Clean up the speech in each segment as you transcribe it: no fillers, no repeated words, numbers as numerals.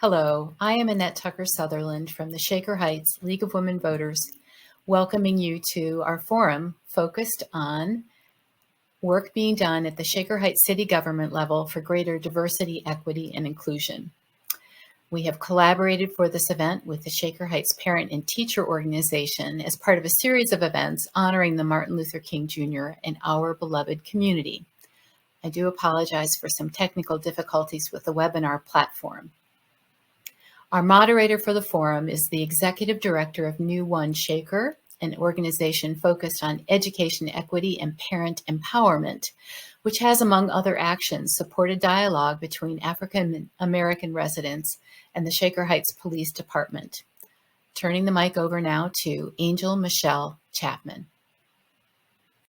Hello, I am Annette Tucker Sutherland from the Shaker Heights League of Women Voters, welcoming you to our forum focused on work being done at the Shaker Heights city government level for greater diversity, equity, and inclusion. We have collaborated for this event with the Shaker Heights Parent and Teacher Organization as part of a series of events honoring the Martin Luther King Jr. and our beloved community. I do apologize for some technical difficulties with the webinar platform. Our moderator for the forum is the Executive Director of NewONEShaker, an organization focused on education equity and parent empowerment, which has, among other actions, supported dialogue between African American residents and the Shaker Heights Police Department. Turning the mic over now to Angel Michelle Chapman.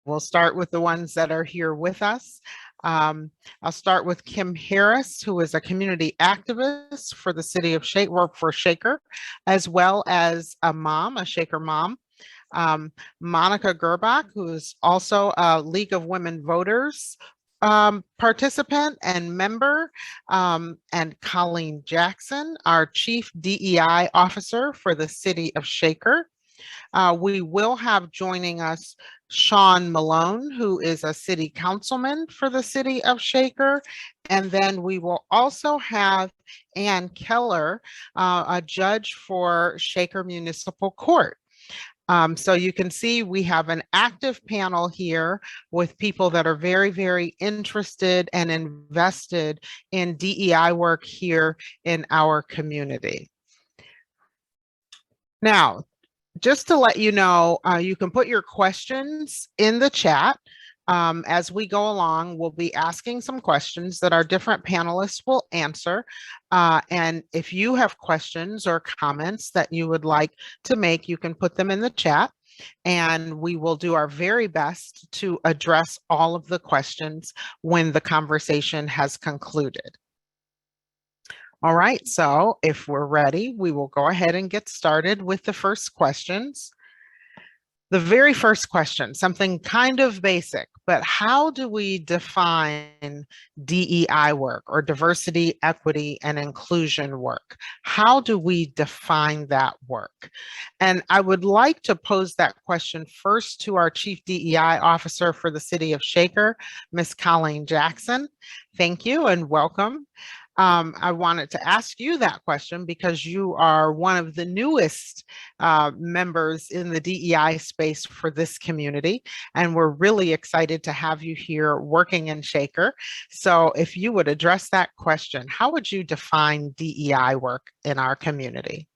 We'll start with the ones that are here with us. I'll start with Kim Harris, who is a community activist for the city of Shaker, as well as a mom, a Shaker mom. Monica Gerbach, who is also a League of Women Voters participant and member, and Colleen Jackson, our Chief DEI Officer for the city of Shaker. We will have joining us Sean Malone, who is a city councilman for the city of Shaker. And then we will also have Ann Keller, a judge for Shaker Municipal Court. So you can see we have an active panel here with people that are very, very interested and invested in DEI work here in our community. Now, just to let you know, you can put your questions in the chat. As we go along, we'll be asking some questions that our different panelists will answer. And if you have questions or comments that you would like to make, you can put them in the chat, and we will do our very best to address all of the questions when the conversation has concluded. All right, so if we're ready, we will go ahead and get started with the first questions. The very first question, something kind of basic, but how do we define DEI work or diversity, equity, and inclusion work? How do we define that work? And I would like to pose that question first to our Chief DEI Officer for the City of Shaker, Ms. Colleen Jackson. Thank you and welcome. I wanted to ask you that question because you are one of the newest members in the DEI space for this community, and we're really excited to have you here working in Shaker. So if you would address that question, how would you define DEI work in our community?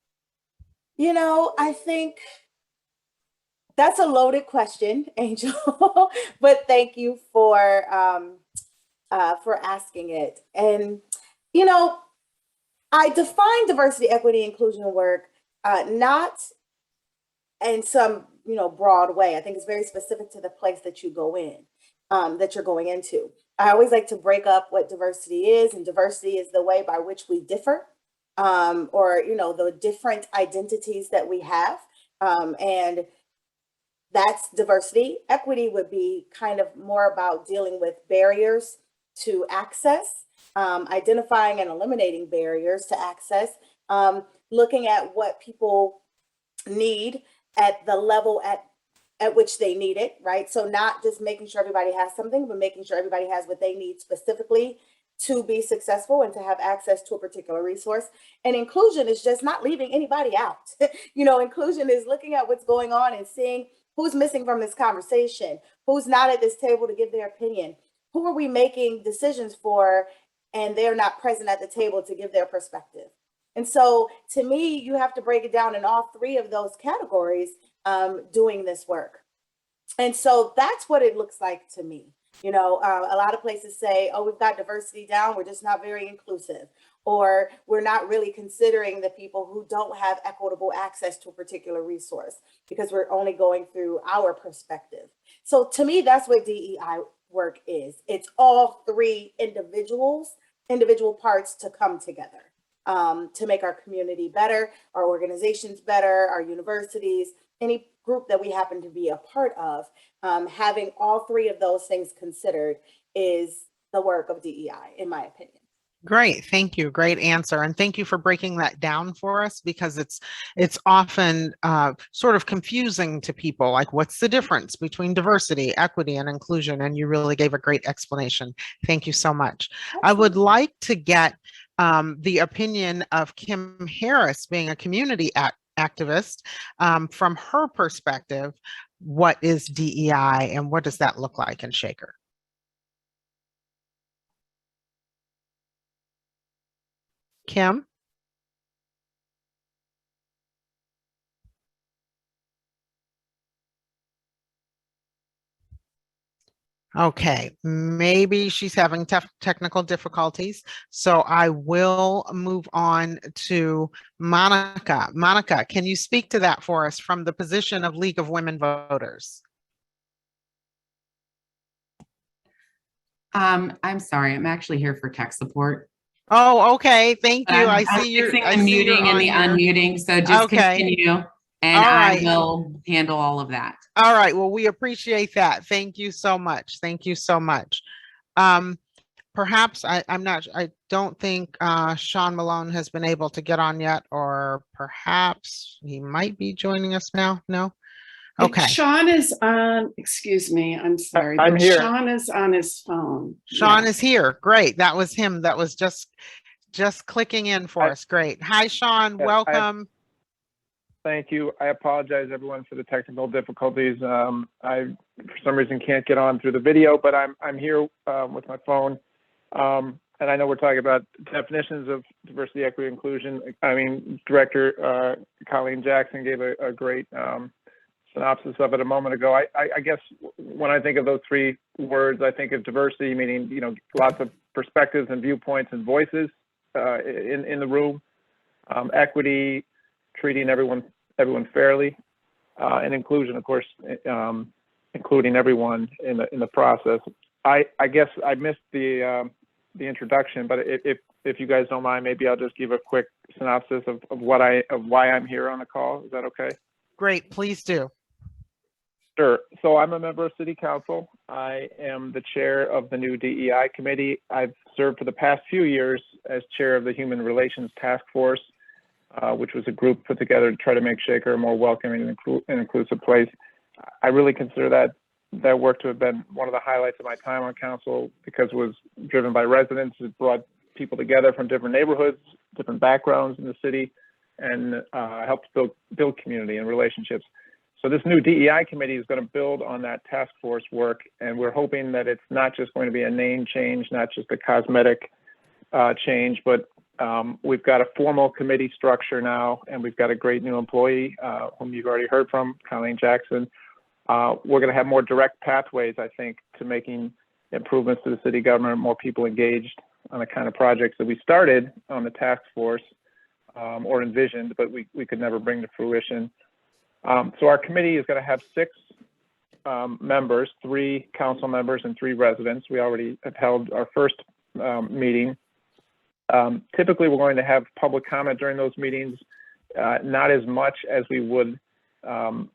You know, I think that's a loaded question, Angel, but thank you for asking it. And you know, I define diversity, equity, inclusion work not in some, broad way. I think it's very specific to the place that you go in, that you're going into. I always like to break up what diversity is, and diversity is the way by which we differ, or, the different identities that we have. And that's diversity. Equity would be kind of more about dealing with barriers to access. Identifying and eliminating barriers to access, looking at what people need at the level at which they need it, right? So not just making sure everybody has something, but making sure everybody has what they need specifically to be successful and to have access to a particular resource. And inclusion is just not leaving anybody out. Inclusion is looking at what's going on and seeing who's missing from this conversation, who's not at this table to give their opinion, who are we making decisions for, and they're not present at the table to give their perspective. And so to me, you have to break it down in all three of those categories doing this work. And so that's what it looks like to me. A lot of places say, oh, we've got diversity down, we're just not very inclusive, or we're not really considering the people who don't have equitable access to a particular resource because we're only going through our perspective. So to me, that's what DEI work is. It's all three individual parts to come together to make our community better, our organizations better, our universities, any group that we happen to be a part of. Having all three of those things considered is the work of DEI, in my opinion. Great, thank you. Great answer, and thank you for breaking that down for us, because it's often sort of confusing to people. Like, what's the difference between diversity, equity, and inclusion? And you really gave a great explanation. Thank you so much. I would like to get the opinion of Kim Harris, being a community activist, from her perspective. What is DEI, and what does that look like in Shaker? Kim? Okay, maybe she's having technical difficulties, so I will move on to Monica. Monica, can you speak to that for us from the position of League of Women Voters? I'm sorry, I'm actually here for tech support. Oh, okay, thank you. I'm I see you're fixing the muting and the unmuting, so just Okay. continue, and All I right. will handle all of that. All right, well, we appreciate that. Thank you so much. Thank you so much. Perhaps I don't think Sean Malone has been able to get on yet, or perhaps he might be joining us now. No? Okay. Sean is on, excuse me, I'm sorry. I'm but here. Sean is on his phone. Sean Yeah. is here. Great. That was him. That was just clicking in for us. Great. Hi, Sean. Yes, Welcome. Thank you. I apologize, everyone, for the technical difficulties. I, for some reason, can't get on through the video, but I'm here with my phone. And I know we're talking about definitions of diversity, equity, inclusion. I mean, Director Colleen Jackson gave a great synopsis of it a moment ago. I guess when I think of those three words, I think of diversity, meaning, you know, lots of perspectives and viewpoints and voices in the room. Equity, treating everyone fairly, and inclusion, of course, including everyone in the process. I guess I missed the introduction, but if you guys don't mind, maybe I'll just give a quick synopsis of why I'm here on the call. Is that okay? Great, please do. Sure. So I'm a member of City Council. I am the chair of the new DEI committee. I've served for the past few years as chair of the Human Relations Task Force, which was a group put together to try to make Shaker a more welcoming and inclusive place. I really consider that work to have been one of the highlights of my time on council, because it was driven by residents. It brought people together from different neighborhoods, different backgrounds in the city, and helped build community and relationships. So this new DEI committee is going to build on that task force work, and we're hoping that it's not just going to be a name change, not just a cosmetic change, but we've got a formal committee structure now, and we've got a great new employee whom you've already heard from, Colleen Jackson. We're going to have more direct pathways, I think, to making improvements to the city government, more people engaged on the kind of projects that we started on the task force or envisioned, but we could never bring to fruition. So our committee is going to have 6 members, 3 council members and 3 residents. We already have held our first meeting. Typically, we're going to have public comment during those meetings, not as much as we would on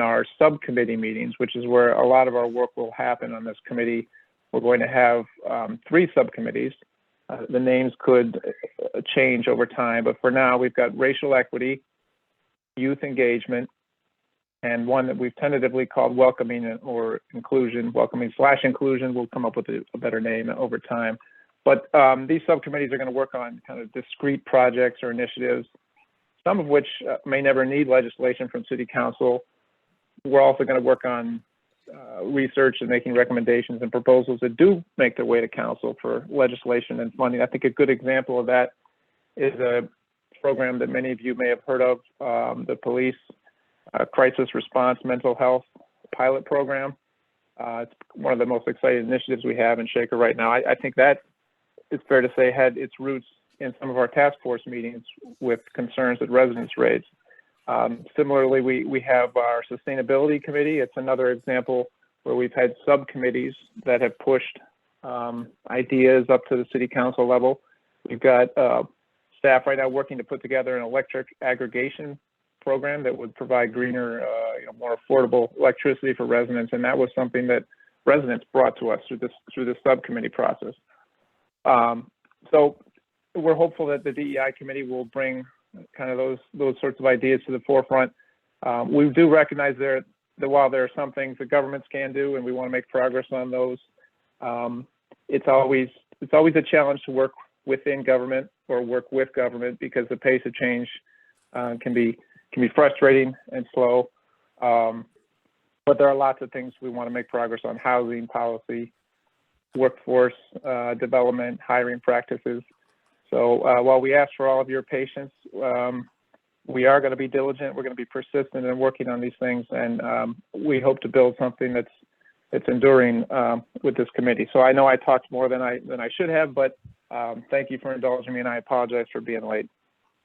our subcommittee meetings, which is where a lot of our work will happen on this committee. We're going to have 3 subcommittees. The names could change over time, but for now, we've got racial equity, youth engagement, and one that we've tentatively called welcoming or inclusion, welcoming/inclusion. We'll come up with a better name over time. But these subcommittees are going to work on kind of discrete projects or initiatives, some of which may never need legislation from City Council. We're also going to work on research and making recommendations and proposals that do make their way to Council for legislation and funding. I think a good example of that is a program that many of you may have heard of, the Police Crisis Response Mental Health Pilot Program. It's one of the most exciting initiatives we have in Shaker right now. I think that, it's fair to say, had its roots in some of our task force meetings with concerns that residents raised. Similarly, we have our sustainability committee. It's another example where we've had subcommittees that have pushed ideas up to the City Council level. We've got staff right now working to put together an electric aggregation program that would provide greener, more affordable electricity for residents, and that was something that residents brought to us through this subcommittee process. So we're hopeful that the DEI committee will bring kind of those sorts of ideas to the forefront. We do recognize that while there are some things that governments can do, and we want to make progress on those, it's always a challenge to work within government or work with government, because the pace of change can be frustrating and slow. But there are lots of things we want to make progress on: housing policy, workforce development, hiring practices. So while we ask for all of your patience, we are going to be diligent. We're going to be persistent in working on these things, and we hope to build something that's enduring with this committee. So I know I talked more than I should have, but thank you for indulging me, and I apologize for being late.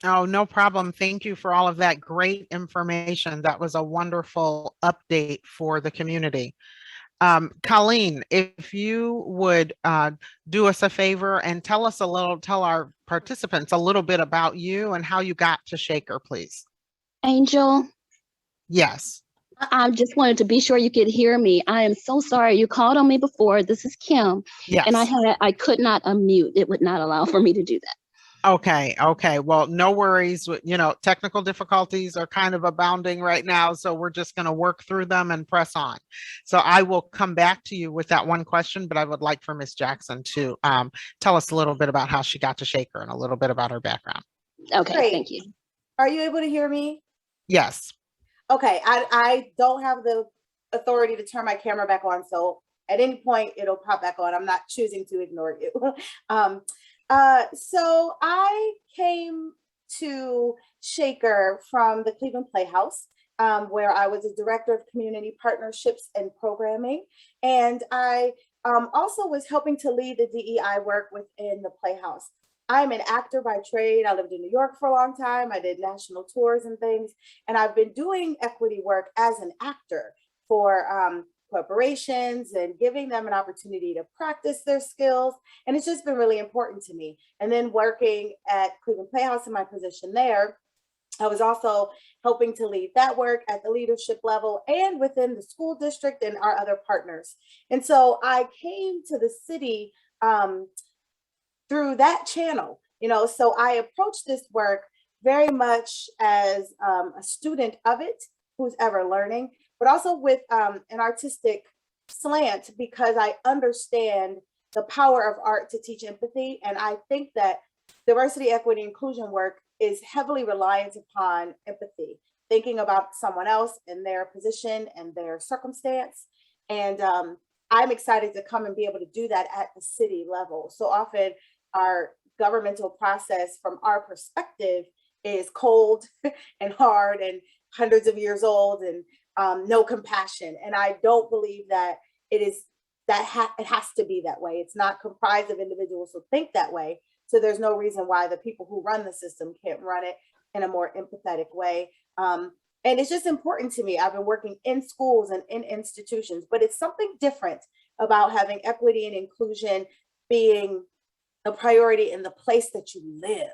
Oh, no problem. Thank you for all of that great information. That was a wonderful update for the community. Colleen, if you would do us a favor and tell our participants a little bit about you and how you got to Shaker, please. Angel, Yes. I just wanted to be sure you could hear me. I am so sorry. You called on me before. This is Kim. Yes. And I could not unmute. It would not allow for me to do that. Okay. Well, no worries. Technical difficulties are kind of abounding right now, so we're just going to work through them and press on. So I will come back to you with that one question, but I would like for Ms. Jackson to tell us a little bit about how she got to Shaker and a little bit about her background. Okay, Great. thank you. Are you able to hear me? Yes. Okay, I don't have the authority to turn my camera back on, so at any point it'll pop back on. I'm not choosing to ignore you. So I came to Shaker from the Cleveland Playhouse, where I was a director of community partnerships and programming. And I also was helping to lead the DEI work within the Playhouse. I'm an actor by trade. I lived in New York for a long time. I did national tours and things. And I've been doing equity work as an actor for corporations and giving them an opportunity to practice their skills. And it's just been really important to me. And then working at Cleveland Playhouse in my position there, I was also helping to lead that work at the leadership level and within the school district and our other partners. And so I came to the city through that channel, so I approached this work very much as a student of it, who's ever learning, but also with an artistic slant, because I understand the power of art to teach empathy. And I think that diversity, equity, inclusion work is heavily reliant upon empathy, thinking about someone else and their position and their circumstance. And I'm excited to come and be able to do that at the city level. So often our governmental process from our perspective is cold and hard and hundreds of years old and no compassion. And I don't believe that it has to be that way. It's not comprised of individuals who think that way. So there's no reason why the people who run the system can't run it in a more empathetic way. And it's just important to me. I've been working in schools and in institutions, but it's something different about having equity and inclusion being a priority in the place that you live.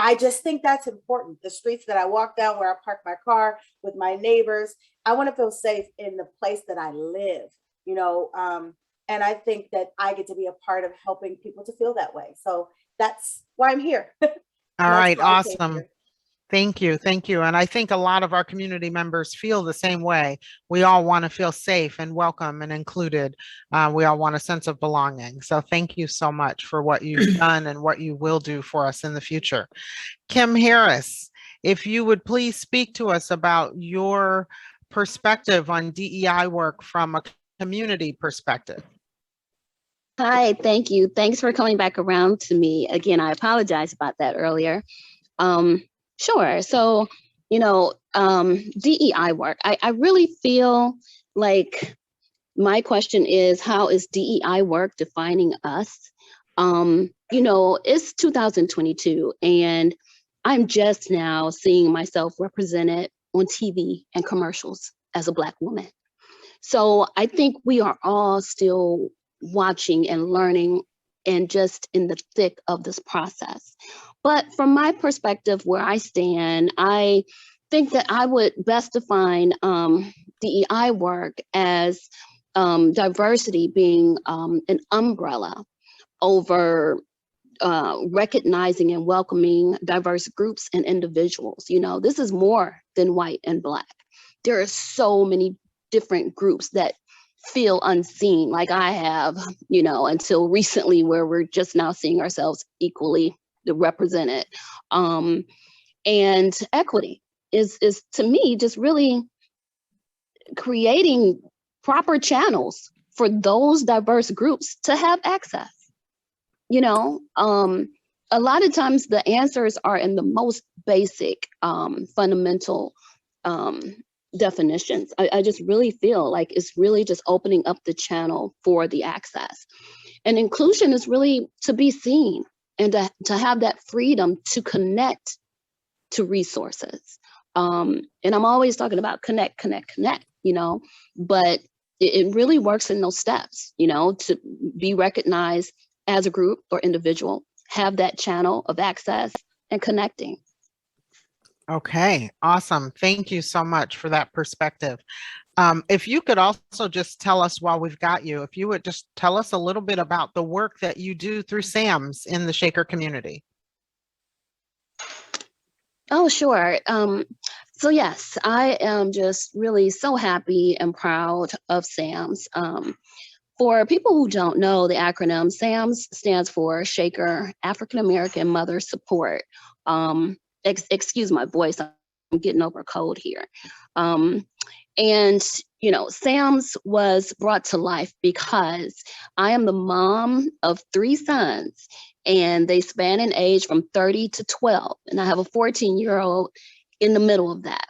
I just think that's important. The streets that I walk down, where I park my car with my neighbors, I want to feel safe in the place that I live, and I think that I get to be a part of helping people to feel that way. So that's why I'm here. All right. Awesome. Thank you. And I think a lot of our community members feel the same way. We all want to feel safe and welcome and included. We all want a sense of belonging. So thank you so much for what you've done and what you will do for us in the future. Kim Harris, if you would please speak to us about your perspective on DEI work from a community perspective. Hi, thank you. Thanks for coming back around to me. Again, I apologize about that earlier. Sure. So, DEI work, I really feel like my question is, how is DEI work defining us? It's 2022 and I'm just now seeing myself represented on TV and commercials as a Black woman. So I think we are all still watching and learning and just in the thick of this process. But from my perspective, where I stand, I think that I would best define DEI work as diversity being an umbrella over recognizing and welcoming diverse groups and individuals. You know, this is more than white and Black. There are so many different groups that feel unseen, like I have, you know, until recently, where we're just now seeing ourselves equally represented. And equity is to me just really creating proper channels for those diverse groups to have access. You know, a lot of times the answers are in the most basic, fundamental definitions. I just really feel like it's really just opening up the channel for the access. And inclusion is really to be seen and to have that freedom to connect to resources. And I'm always talking about connect, you know, but it really works in those steps, you know, to be recognized as a group or individual, have that channel of access and connecting. Okay, awesome. Thank you so much for that perspective. If you could also just tell us while we've got you, if you would just tell us a little bit about the work that you do through SAMS in the Shaker community. Oh, sure. So yes, I am just really so happy and proud of SAMS. For people who don't know the acronym, SAMS stands for Shaker African American Mother Support. Excuse my voice, I'm getting over a cold here. And, you know, SAMS was brought to life because I am the mom of 3 sons, and they span in age from 30 to 12. And I have a 14-year-old in the middle of that.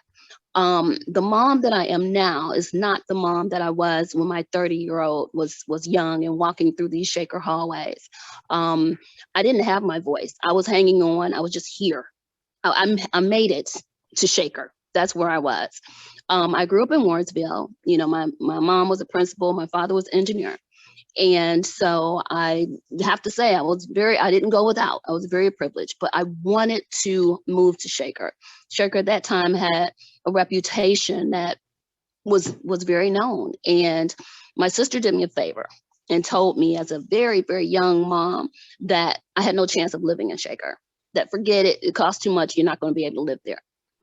The mom that I am now is not the mom that I was when my 30-year-old was young and walking through these Shaker hallways. I didn't have my voice. I was hanging on. I was just here. I made it to Shaker. That's where I was. I grew up in Warrensville. You know, my mom was a principal. My father was an engineer. And so I have to say, I didn't go without. I was very privileged, but I wanted to move to Shaker. Shaker at that time had a reputation that was very known. And my sister did me a favor and told me as a very, very young mom that I had no chance of living in Shaker, that forget it, it costs too much, you're not going to be able to live there.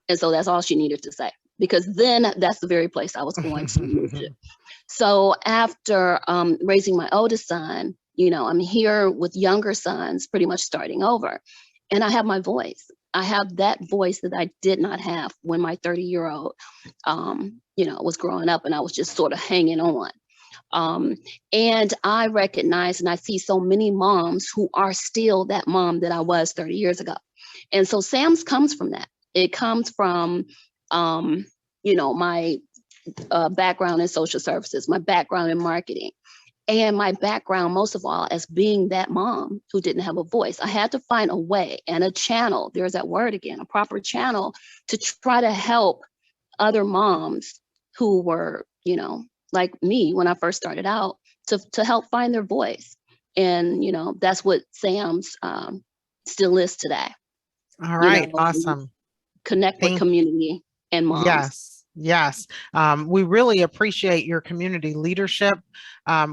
And so that's all she needed to say, because then that's the very place I was going to move to. So after raising my oldest son, you know, I'm here with younger sons, pretty much starting over. And I have my voice. I have that voice that I did not have when my 30-year-old, you know, was growing up, and I was just sort of hanging on. And I recognize and I see so many moms who are still that mom that I was 30 years ago. And so SAMS comes from that. It comes from, you know, my background in social services, my background in marketing, and my background, most of all, as being that mom who didn't have a voice. I had to find a way and a channel, there's that word again, a proper channel to try to help other moms who were, you know, like me when I first started out, to help find their voice. And, you know, that's what SAMS still is today. All right, you know, awesome. Connect with community and moms. Yes. We really appreciate your community leadership.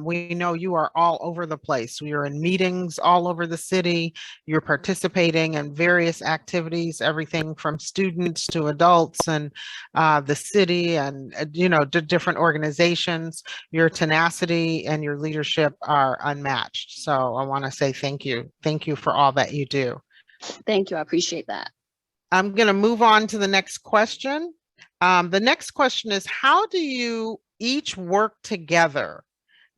We know you are all over the place. We are in meetings all over the city. You're participating in various activities, everything from students to adults and the city and, you know, different organizations. Your tenacity and your leadership are unmatched. So I want to say thank you. Thank you for all that you do. Thank you. I appreciate that. I'm going to move on to the next question. The next question is, how do you each work together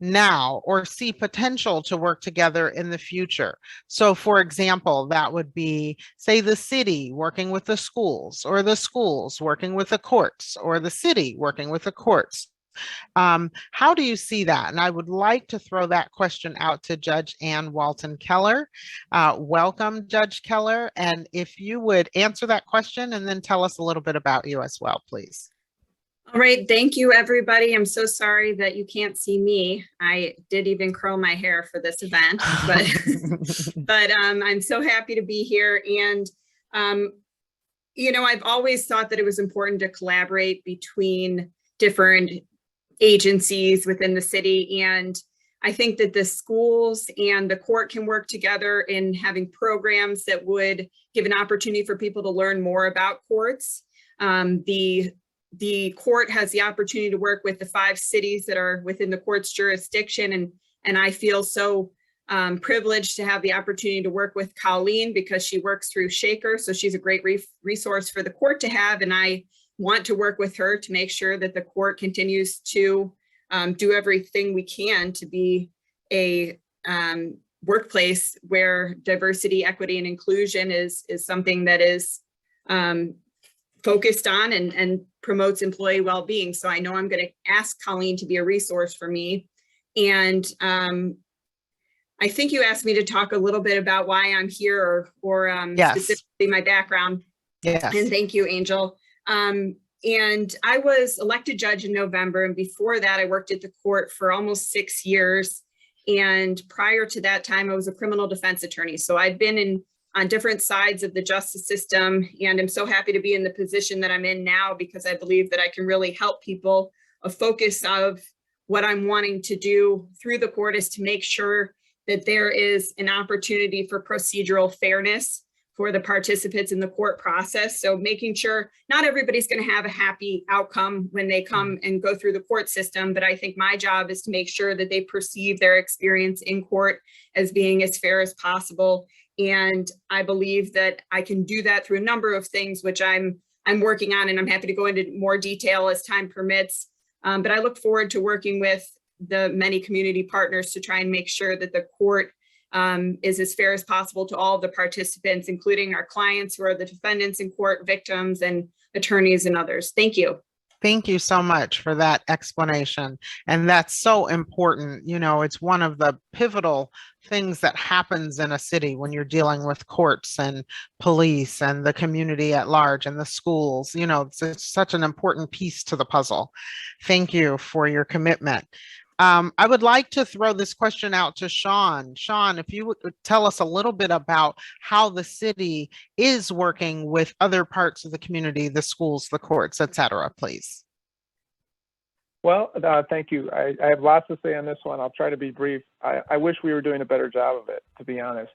now or see potential to work together in the future? So for example, that would be, say, the city working with the schools, or the schools working with the courts, or the city working with the courts. How do you see that? And I would like to throw that question out to Judge Ann Walton Keller. Welcome, Judge Keller. And if you would answer that question and then tell us a little bit about you as well, please. All right, thank you, everybody. I'm so sorry that you can't see me. I did even curl my hair for this event, but I'm so happy to be here. And you know, I've always thought that it was important to collaborate between different agencies within the city. And I think that the schools and the court can work together in having programs that would give an opportunity for people to learn more about courts. The court has the opportunity to work with the 5 cities that are within the court's jurisdiction. And I feel so privileged to have the opportunity to work with Colleen because she works through Shaker. So she's a great resource for the court to have. And I want to work with her to make sure that the court continues to do everything we can to be a workplace where diversity, equity, and inclusion is something that is focused on and promotes employee well-being. So I know I'm going to ask Colleen to be a resource for me. And I think you asked me to talk a little bit about why I'm here or Yes. specifically my background. Yes. And thank you, Angel. And I was elected judge in November. And before that, I worked at the court for almost 6 years. And prior to that time, I was a criminal defense attorney. So I'd been on different sides of the justice system. And I'm so happy to be in the position that I'm in now because I believe that I can really help people. A focus of what I'm wanting to do through the court is to make sure that there is an opportunity for procedural fairness for the participants in the court process. So making sure not everybody's going to have a happy outcome when they come and go through the court system, but I think my job is to make sure that they perceive their experience in court as being as fair as possible. And I believe that I can do that through a number of things, which I'm working on, and I'm happy to go into more detail as time permits. But I look forward to working with the many community partners to try and make sure that the court is as fair as possible to all of the participants, including our clients who are the defendants in court, victims, and attorneys and others. Thank you. Thank you so much for that explanation. And that's so important. You know, it's one of the pivotal things that happens in a city when you're dealing with courts and police and the community at large and the schools. You know, it's such an important piece to the puzzle. Thank you for your commitment. I would like to throw this question out to Sean. Sean, if you would tell us a little bit about how the city is working with other parts of the community, the schools, the courts, et cetera, please. Well, thank you. I have lots to say on this one. I'll try to be brief. I wish we were doing a better job of it, to be honest.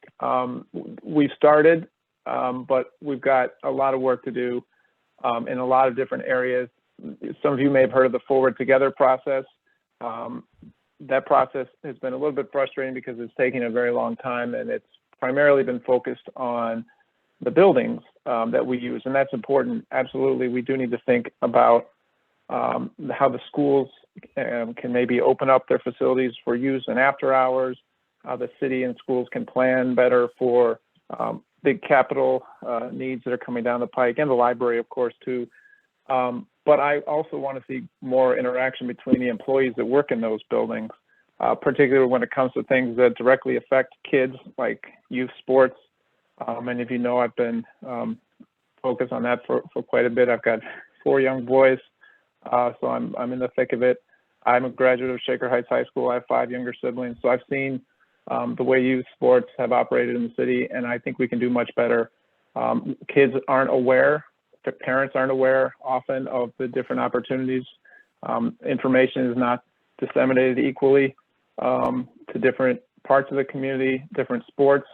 We've started, but we've got a lot of work to do in a lot of different areas. Some of you may have heard of the Forward Together process. That process has been a little bit frustrating because it's taking a very long time, and it's primarily been focused on the buildings that we use, and that's important. Absolutely, we do need to think about how the schools can maybe open up their facilities for use and after hours, how the city and schools can plan better for big capital needs that are coming down the pike, and the library, of course, too. But I also want to see more interaction between the employees that work in those buildings, particularly when it comes to things that directly affect kids, like youth sports. Many of you know I've been focused on that for quite a bit. I've got 4 young boys, so I'm in the thick of it. I'm a graduate of Shaker Heights High School. I have 5 younger siblings, so I've seen the way youth sports have operated in the city, and I think we can do much better. Kids aren't aware. The parents aren't aware often of the different opportunities. Information is not disseminated equally to different parts of the community. Different sports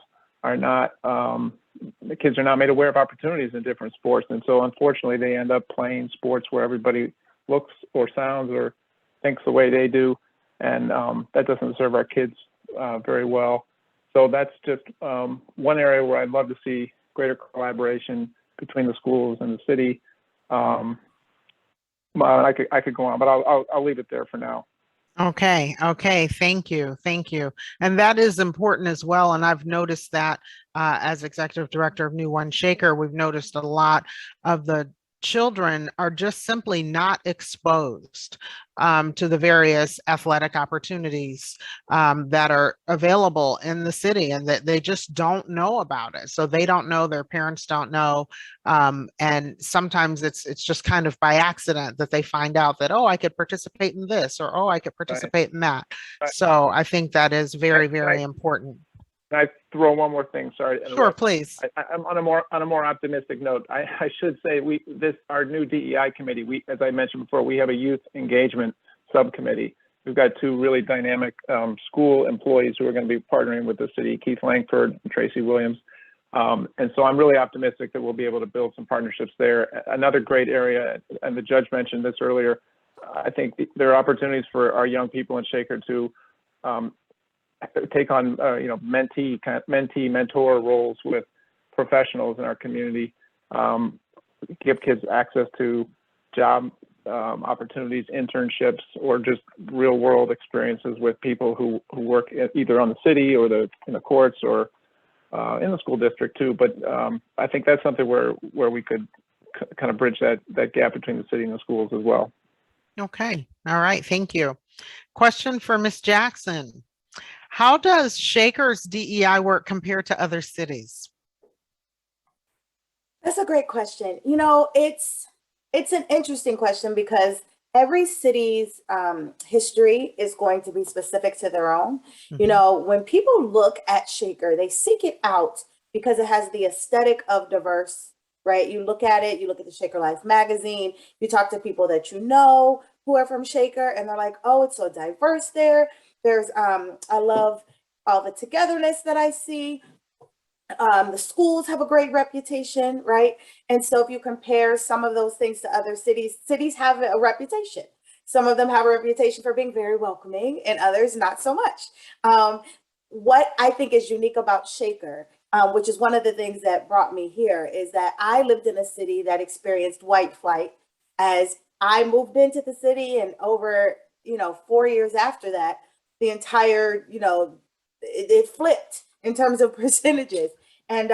are not, the kids are not made aware of opportunities in different sports. And so unfortunately they end up playing sports where everybody looks or sounds or thinks the way they do. And that doesn't serve our kids very well. So that's just one area where I'd love to see greater collaboration between the schools and the city. I could go on, but I'll leave it there for now. Okay. Thank you. And that is important as well. And I've noticed that as executive director of NewONEShaker, we've noticed a lot of the children are just simply not exposed to the various athletic opportunities that are available in the city, and that they just don't know about it. So they don't know, their parents don't know. And sometimes it's just kind of by accident that they find out that, oh, I could participate in this, or, oh, I could participate in that. Right. So I think that is very, very important. Can I throw one more thing? Sorry. Sure, please. I'm on a more optimistic note. I should say our new DEI committee. As I mentioned before, we have a youth engagement subcommittee, we've got two really dynamic school employees who are going to be partnering with the city, Keith Langford and Tracy Williams. And so I'm really optimistic that we'll be able to build some partnerships there. Another great area, and the judge mentioned this earlier, I think there are opportunities for our young people in Shaker to take on, mentee-mentor roles with professionals in our community, give kids access to job opportunities, internships, or just real-world experiences with people who work either on the city or in the courts or in the school district too. But I think that's something where we could kind of bridge that gap between the city and the schools as well. Okay. All right. Thank you. Question for Ms. Jackson. How does Shaker's DEI work compare to other cities? That's a great question. It's an interesting question because every city's history is going to be specific to their own. When people look at Shaker, they seek it out because it has the aesthetic of diverse, right? You look at it, you look at the Shaker Life magazine, you talk to people that you know who are from Shaker, and they're like, oh, it's so diverse there. There's, I love all the togetherness that I see. The schools have a great reputation, right? And so if you compare some of those things to other cities, cities have a reputation. Some of them have a reputation for being very welcoming and others not so much. What I think is unique about Shaker, which is one of the things that brought me here, is that I lived in a city that experienced white flight as I moved into the city, and over, 4 years after that, the entire, it flipped in terms of percentages. And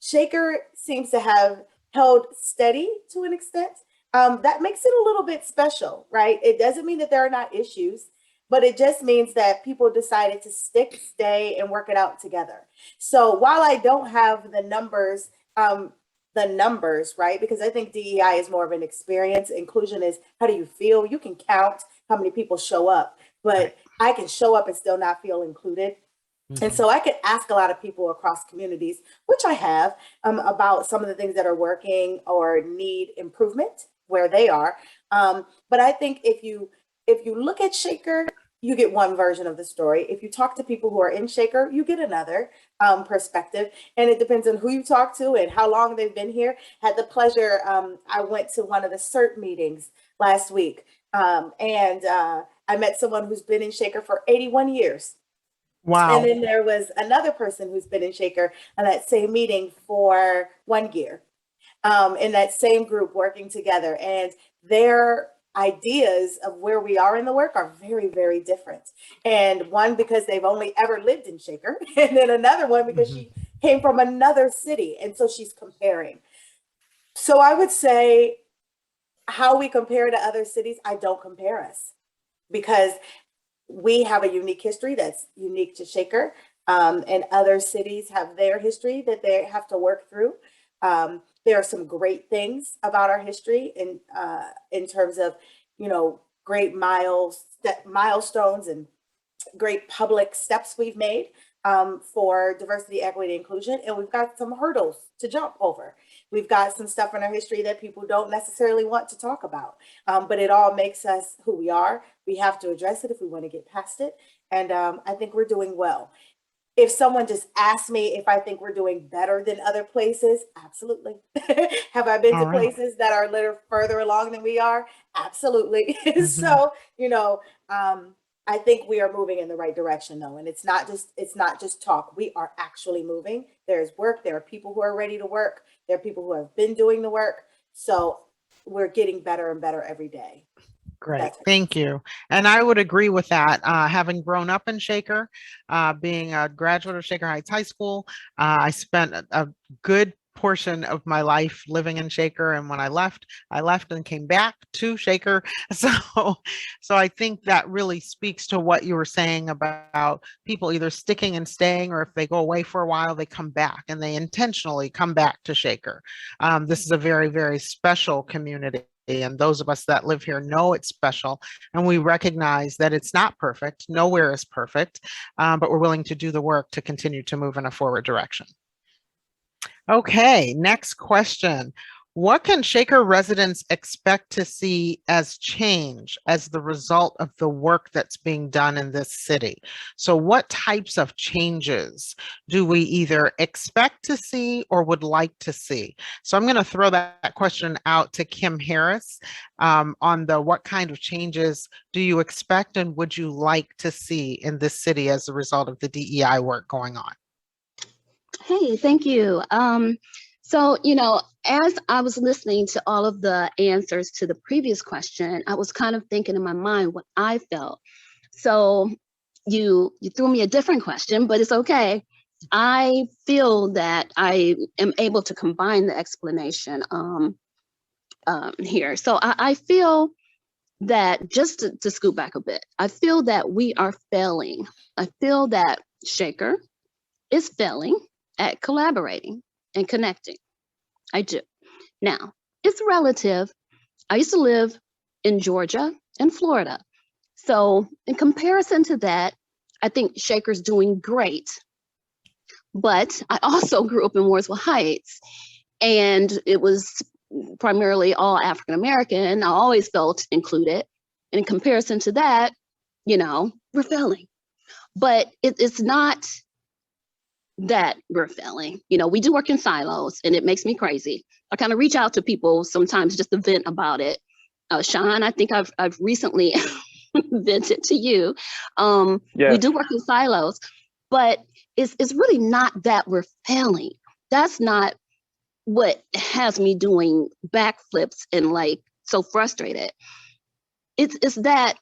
Shaker seems to have held steady to an extent. That makes it a little bit special, right? It doesn't mean that there are not issues, but it just means that people decided to stay, and work it out together. So while I don't have the numbers, right? Because I think DEI is more of an experience. Inclusion is, how do you feel? You can count how many people show up, but I can show up and still not feel included. And so I could ask a lot of people across communities, which I have, about some of the things that are working or need improvement where they are. But I think if you look at Shaker, you get one version of the story. If you talk to people who are in Shaker, you get another perspective. And it depends on who you talk to and how long they've been here. Had the pleasure, I went to one of the CERT meetings last week, and I met someone who's been in Shaker for 81 years. Wow. And then there was another person who's been in Shaker on that same meeting for 1 year, in that same group working together. And their ideas of where we are in the work are very, very different. And one, because they've only ever lived in Shaker, and then another one because she came from another city. And so she's comparing. So I would say how we compare to other cities, I don't compare us, because we have a unique history that's unique to Shaker, and other cities have their history that they have to work through. There are some great things about our history in terms of, great milestones and great public steps we've made for diversity, equity, inclusion. And we've got some hurdles to jump over. We've got some stuff in our history that people don't necessarily want to talk about, but it all makes us who we are. We have to address it if we want to get past it. And I think we're doing well. If someone just asked me if I think we're doing better than other places, absolutely. Have I been to places that are a little further along than we are? Absolutely. So, I think we are moving in the right direction, though. And it's not just talk. We are actually moving. There's work. There are people who are ready to work. There are people who have been doing the work. So we're getting better and better every day. Great. Thank you. And I would agree with that. Having grown up in Shaker, being a graduate of Shaker Heights High School, I spent a good portion of my life living in Shaker. And when I left and came back to Shaker. So I think that really speaks to what you were saying about people either sticking and staying, or if they go away for a while, they come back, and they intentionally come back to Shaker. This is a very, very special community. And those of us that live here know it's special, and we recognize that it's not perfect. Nowhere is perfect, but we're willing to do the work to continue to move in a forward direction. Okay, next question. What can Shaker residents expect to see as change as the result of the work that's being done in this city? So what types of changes do we either expect to see or would like to see? So I'm going to throw that question out to Kim Harris on the what kind of changes do you expect and would you like to see in this city as a result of the DEI work going on? Hey, thank you. So, you know, as I was listening to all of the answers to the previous question, I was kind of thinking in my mind what I felt. So you threw me a different question, but it's okay. I feel that I am able to combine the explanation here. So I feel that just to scoot back a bit, I feel that we are failing. I feel that Shaker is failing at collaborating and connecting. I do. Now, it's relative. I used to live in Georgia and Florida. So in comparison to that, I think Shaker's doing great. But I also grew up in Wardsville Heights, and it was primarily all African American. I always felt included. And in comparison to that, you know, we're failing. But it's not that we're failing. You know, we do work in silos and it makes me crazy. I kind of reach out to people sometimes just to vent about it. Sean, I think I've recently vented to you. Yes. We do work in silos, but it's really not that we're failing. That's not what has me doing backflips and like so frustrated. It's that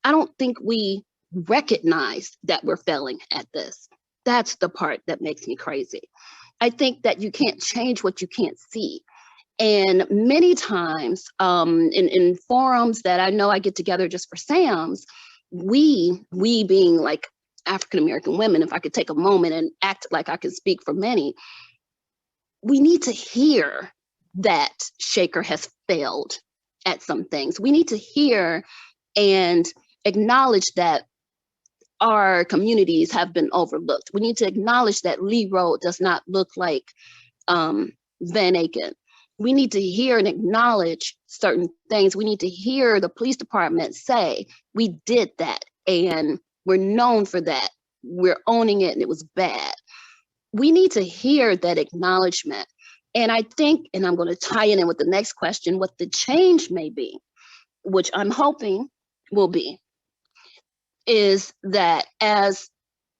I don't think we recognize that we're failing at this. That's the part that makes me crazy. I think that you can't change what you can't see. And many times in forums that I know I get together just for SAMs, we being like African-American women, if I could take a moment and act like I can speak for many, we need to hear that Shaker has failed at some things. We need to hear and acknowledge that our communities have been overlooked. We need to acknowledge that Lee Road does not look like Van Aken. We need to hear and acknowledge certain things. We need to hear the police department say, we did that and we're known for that. We're owning it and it was bad. We need to hear that acknowledgement. And I think, and I'm going to tie it in with the next question, what the change may be, which I'm hoping will be, is that as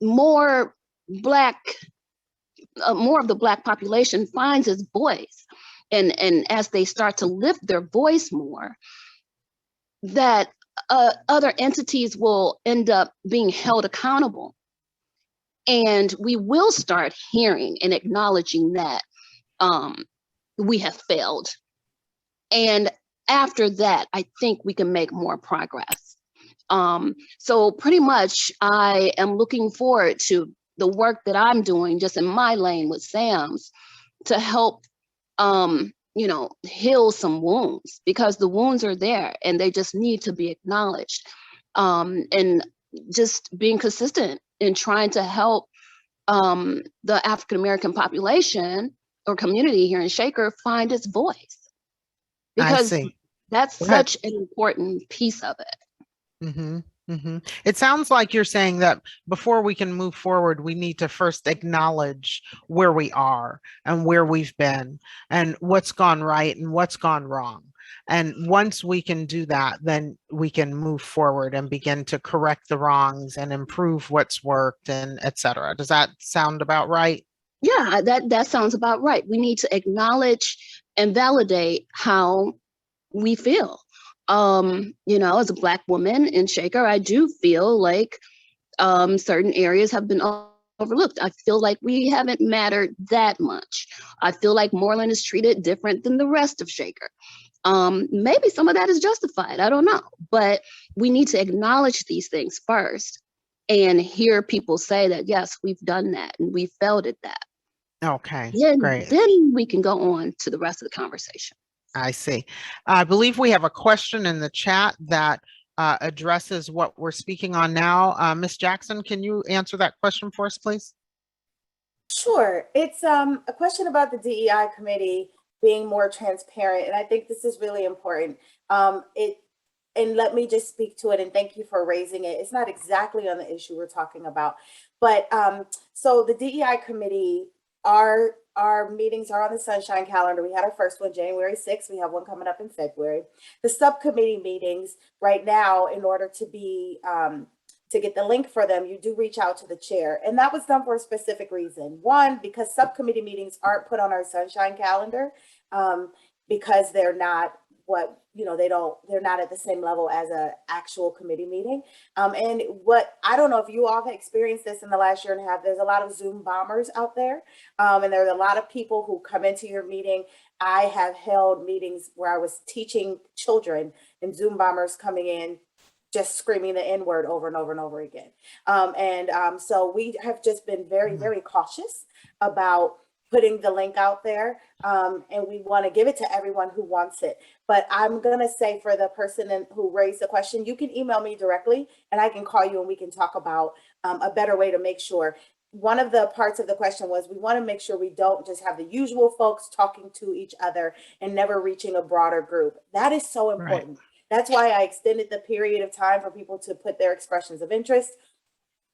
more of the Black population finds its voice, and as they start to lift their voice more, that other entities will end up being held accountable. And we will start hearing and acknowledging that we have failed. And after that, I think we can make more progress. So pretty much I am looking forward to the work that I'm doing just in my lane with SAMs to help, you know, heal some wounds, because the wounds are there and they just need to be acknowledged. And just being consistent in trying to help the African-American population or community here in Shaker find its voice. Because that's such an important piece of it. Mm-hmm. Mm-hmm. It sounds like you're saying that before we can move forward, we need to first acknowledge where we are and where we've been and what's gone right and what's gone wrong. And once we can do that, then we can move forward and begin to correct the wrongs and improve what's worked and et cetera. Does that sound about right? Yeah, that sounds about right. We need to acknowledge and validate how we feel. You know, as a Black woman in Shaker, I do feel like certain areas have been overlooked. I feel like we haven't mattered that much. I feel like Moreland is treated different than the rest of Shaker. Maybe some of that is justified, I don't know, but we need to acknowledge these things first and hear people say that, yes, we've done that and we failed at that. Okay, great. Then we can go on to the rest of the conversation. I see. I believe we have a question in the chat that addresses what we're speaking on now. Ms. Jackson, can you answer that question for us, please? Sure. It's a question about the DEI committee being more transparent. And I think this is really important. And let me just speak to it, and thank you for raising it. It's not exactly on the issue we're talking about, but so the DEI committee, our meetings are on the sunshine calendar. We had our first one January 6th. We have one coming up in February. The subcommittee meetings right now, in order to be to get the link for them, you do reach out to the chair. And that was done for a specific reason. One, because subcommittee meetings aren't put on our sunshine calendar because they're not what, you know, they're not at the same level as an actual committee meeting. And what, I don't know if you all have experienced this in the last year and a half, there's a lot of Zoom bombers out there. And there's a lot of people who come into your meeting. I have held meetings where I was teaching children and Zoom bombers coming in, just screaming the N-word over and over and over again. So we have just been very, very cautious about putting the link out there. And we want to give it to everyone who wants it. But I'm going to say, for the person who raised the question, you can email me directly and I can call you and we can talk about a better way to make sure. One of the parts of the question was, we want to make sure we don't just have the usual folks talking to each other and never reaching a broader group. That is so important. Right. That's why I extended the period of time for people to put their expressions of interest.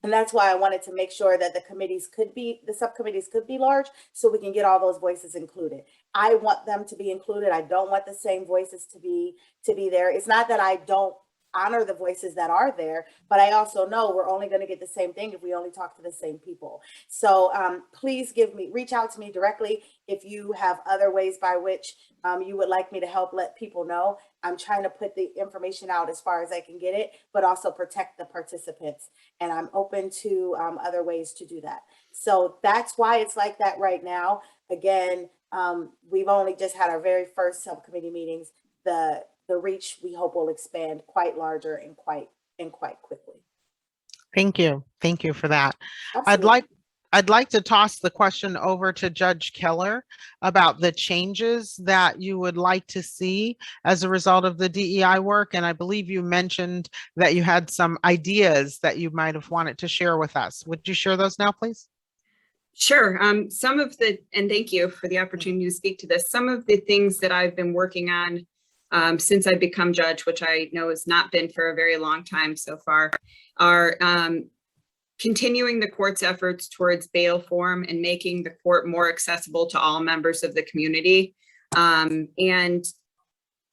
And that's why I wanted to make sure that the subcommittees could be large, so we can get all those voices included. I want them to be included. I don't want the same voices to be there. It's not that I don't honor the voices that are there, but I also know we're only going to get the same thing if we only talk to the same people. So please reach out to me directly if you have other ways by which you would like me to help let people know. I'm trying to put the information out as far as I can get it, but also protect the participants. And I'm open to other ways to do that. So that's why it's like that right now. Again, we've only just had our very first subcommittee meetings. The reach, we hope, will expand quite larger and quite quickly. Thank you. Thank you for that. Absolutely. I'd like to toss the question over to Judge Keller about the changes that you would like to see as a result of the DEI work. And I believe you mentioned that you had some ideas that you might have wanted to share with us. Would you share those now, please? Sure. And thank you for the opportunity to speak to this. Some of the things that I've been working on since I've become judge, which I know has not been for a very long time so far, are continuing the court's efforts towards bail reform and making the court more accessible to all members of the community. And,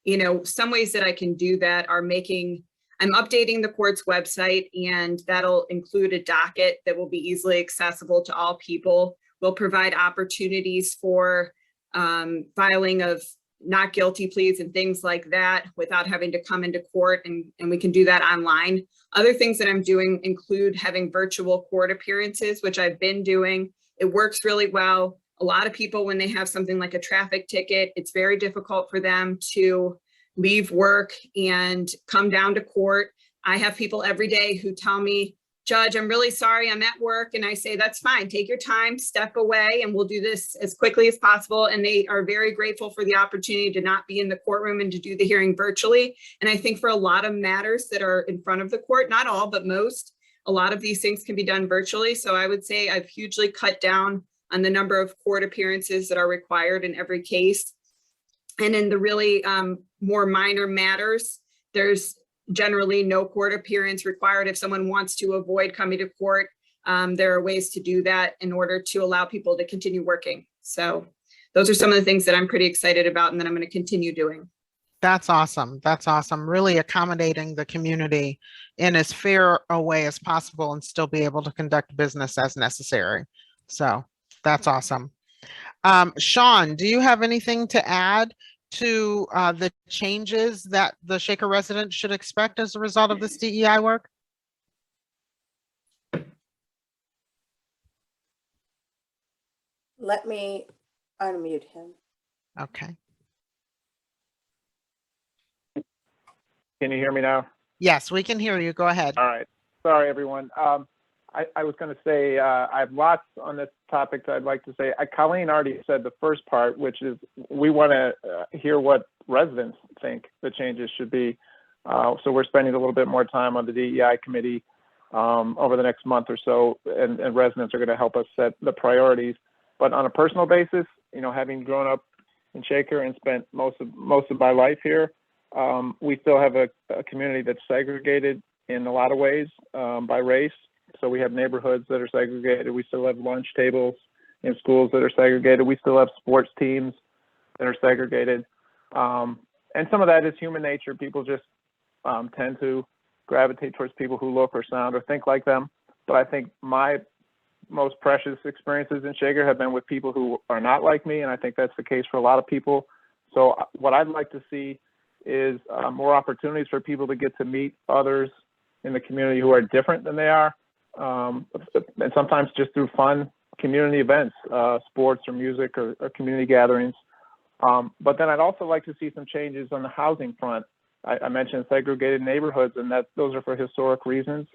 you know, some ways that I can do that are I'm updating the court's website, and that'll include a docket that will be easily accessible to all people. We'll provide opportunities for filing of not guilty pleas and things like that without having to come into court, and we can do that online. Other things that I'm doing include having virtual court appearances, which I've been doing. It works really well. A lot of people, when they have something like a traffic ticket, it's very difficult for them to leave work and come down to court. I have people every day who tell me, Judge, I'm really sorry, I'm at work. And I say, that's fine. Take your time, step away, and we'll do this as quickly as possible. And they are very grateful for the opportunity to not be in the courtroom and to do the hearing virtually. And I think for a lot of matters that are in front of the court, not all, but most, a lot of these things can be done virtually. So I would say I've hugely cut down on the number of court appearances that are required in every case. And in the really more minor matters, there's generally no court appearance required. If someone wants to avoid coming to court, there are ways to do that in order to allow people to continue working. So those are some of the things that I'm pretty excited about and that I'm going to continue doing. That's awesome. That's awesome. Really accommodating the community in as fair a way as possible and still be able to conduct business as necessary. So that's awesome. Sean, do you have anything to add to the changes that the Shaker residents should expect as a result of this DEI work? Let me unmute him. Okay. Can you hear me now? Yes, we can hear you. Go ahead. All right. Sorry, everyone. I was going to say I have lots on this topic that I'd like to say. Colleen already said the first part, which is we want to hear what residents think the changes should be. So we're spending a little bit more time on the DEI committee over the next month or so, and residents are going to help us set the priorities. But on a personal basis, you know, having grown up in Shaker and spent most of my life here. We still have a community that's segregated in a lot of ways by race. So we have neighborhoods that are segregated. We still have lunch tables in schools that are segregated. We still have sports teams that are segregated. And some of that is human nature. People just tend to gravitate towards people who look or sound or think like them. But I think my most precious experiences in Shaker have been with people who are not like me, and I think that's the case for a lot of people. So what I'd like to see is more opportunities for people to get to meet others in the community who are different than they are, and sometimes just through fun community events, sports or music or community gatherings. But then I'd also like to see some changes on the housing front. I mentioned segregated neighborhoods, and those are for historic reasons.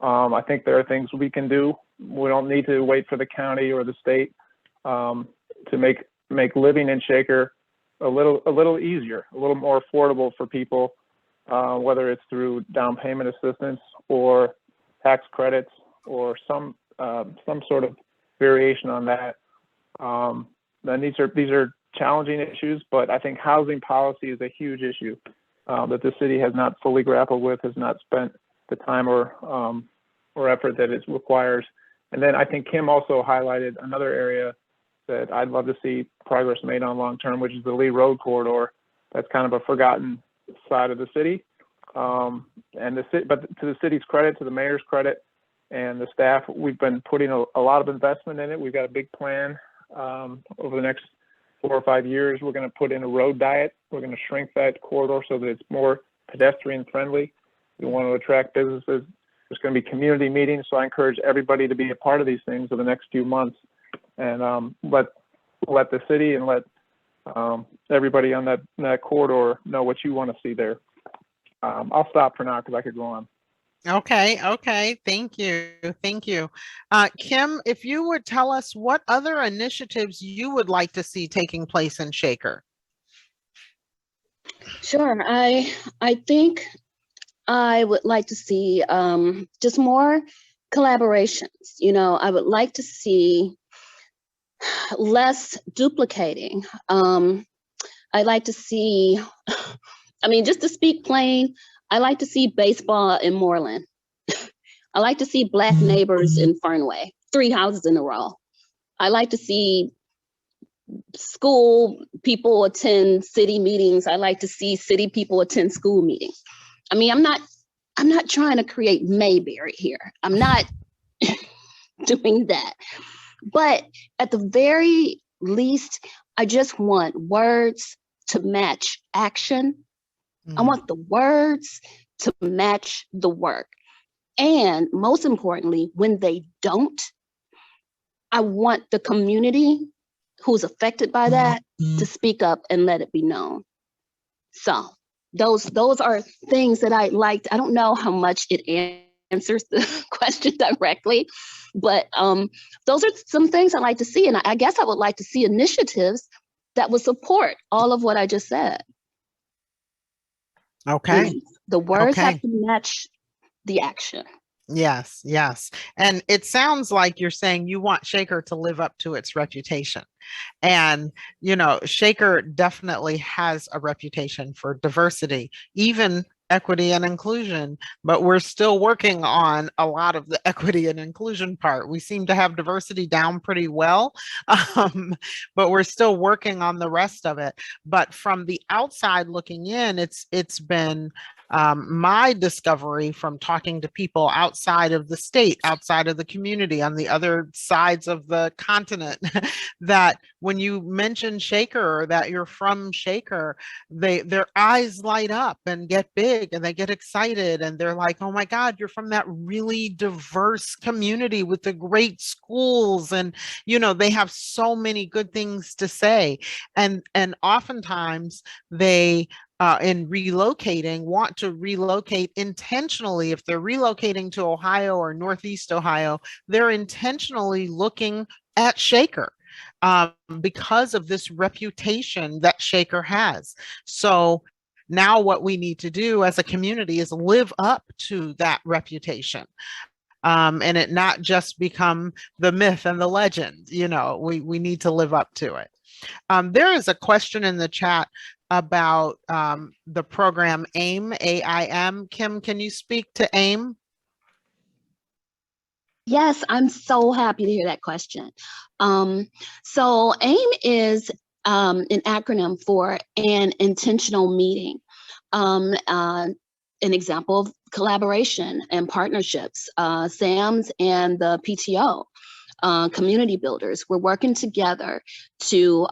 I think there are things we can do. We don't need to wait for the county or the state to make living in Shaker a little easier, a little more affordable for people, whether it's through down payment assistance or tax credits or some sort of variation on that. And these are challenging issues, but I think housing policy is a huge issue that the city has not fully grappled with, has not spent the time or effort that it requires. And then I think Kim also highlighted another area that I'd love to see progress made on long term, which is the Lee Road corridor. That's kind of a forgotten side of the city. But to the city's credit, to the mayor's credit, and the staff, we've been putting a lot of investment in it. We've got a big plan over the next 4 or 5 years. We're going to put in a road diet. We're going to shrink that corridor so that it's more pedestrian friendly. We want to attract businesses. There's going to be community meetings, so I encourage everybody to be a part of these things over the next few months, and let the city and let everybody on that corridor know what you want to see there. I'll stop for now because I could go on. Okay. Thank you. Kim, if you would tell us what other initiatives you would like to see taking place in Shaker. Sure. I think I would like to see just more collaborations. I would like to see less duplicating. I'd like to see, just to speak plain, I like to see baseball in Moreland. I like to see Black neighbors in Fernway, 3 houses in a row. I like to see school people attend city meetings. I like to see city people attend school meetings. I'm not trying to create Mayberry here. I'm not doing that. But at the very least, I just want words to match action. I want the words to match the work. And most importantly, when they don't, I want the community who's affected by that to speak up and let it be known. So those are things that I liked. I don't know how much it answers the question directly, but those are some things I like to see. And I guess I would like to see initiatives that would support all of what I just said. Okay. The words have to match the action. Yes. And it sounds like you're saying you want Shaker to live up to its reputation. And, Shaker definitely has a reputation for diversity, even equity and inclusion, but we're still working on a lot of the equity and inclusion part. We seem to have diversity down pretty well, but we're still working on the rest of it. But from the outside looking in, it's been my discovery from talking to people outside of the state, outside of the community, on the other sides of the continent, that when you mention Shaker or that you're from Shaker, their eyes light up and get big and they get excited and they're like, oh my God, you're from that really diverse community with the great schools. And, they have so many good things to say. And oftentimes they, in relocating, want to relocate intentionally. If they're relocating to Ohio or Northeast Ohio, they're intentionally looking at Shaker because of this reputation that Shaker has. So now what we need to do as a community is live up to that reputation. And it not just become the myth and the legend, we need to live up to it. There is a question in the chat about the program AIM, AIM. Kim, can you speak to AIM? Yes, I'm so happy to hear that question. So AIM is an acronym for an intentional meeting. An example of collaboration and partnerships, SAMS and the PTO, community builders, we're working together to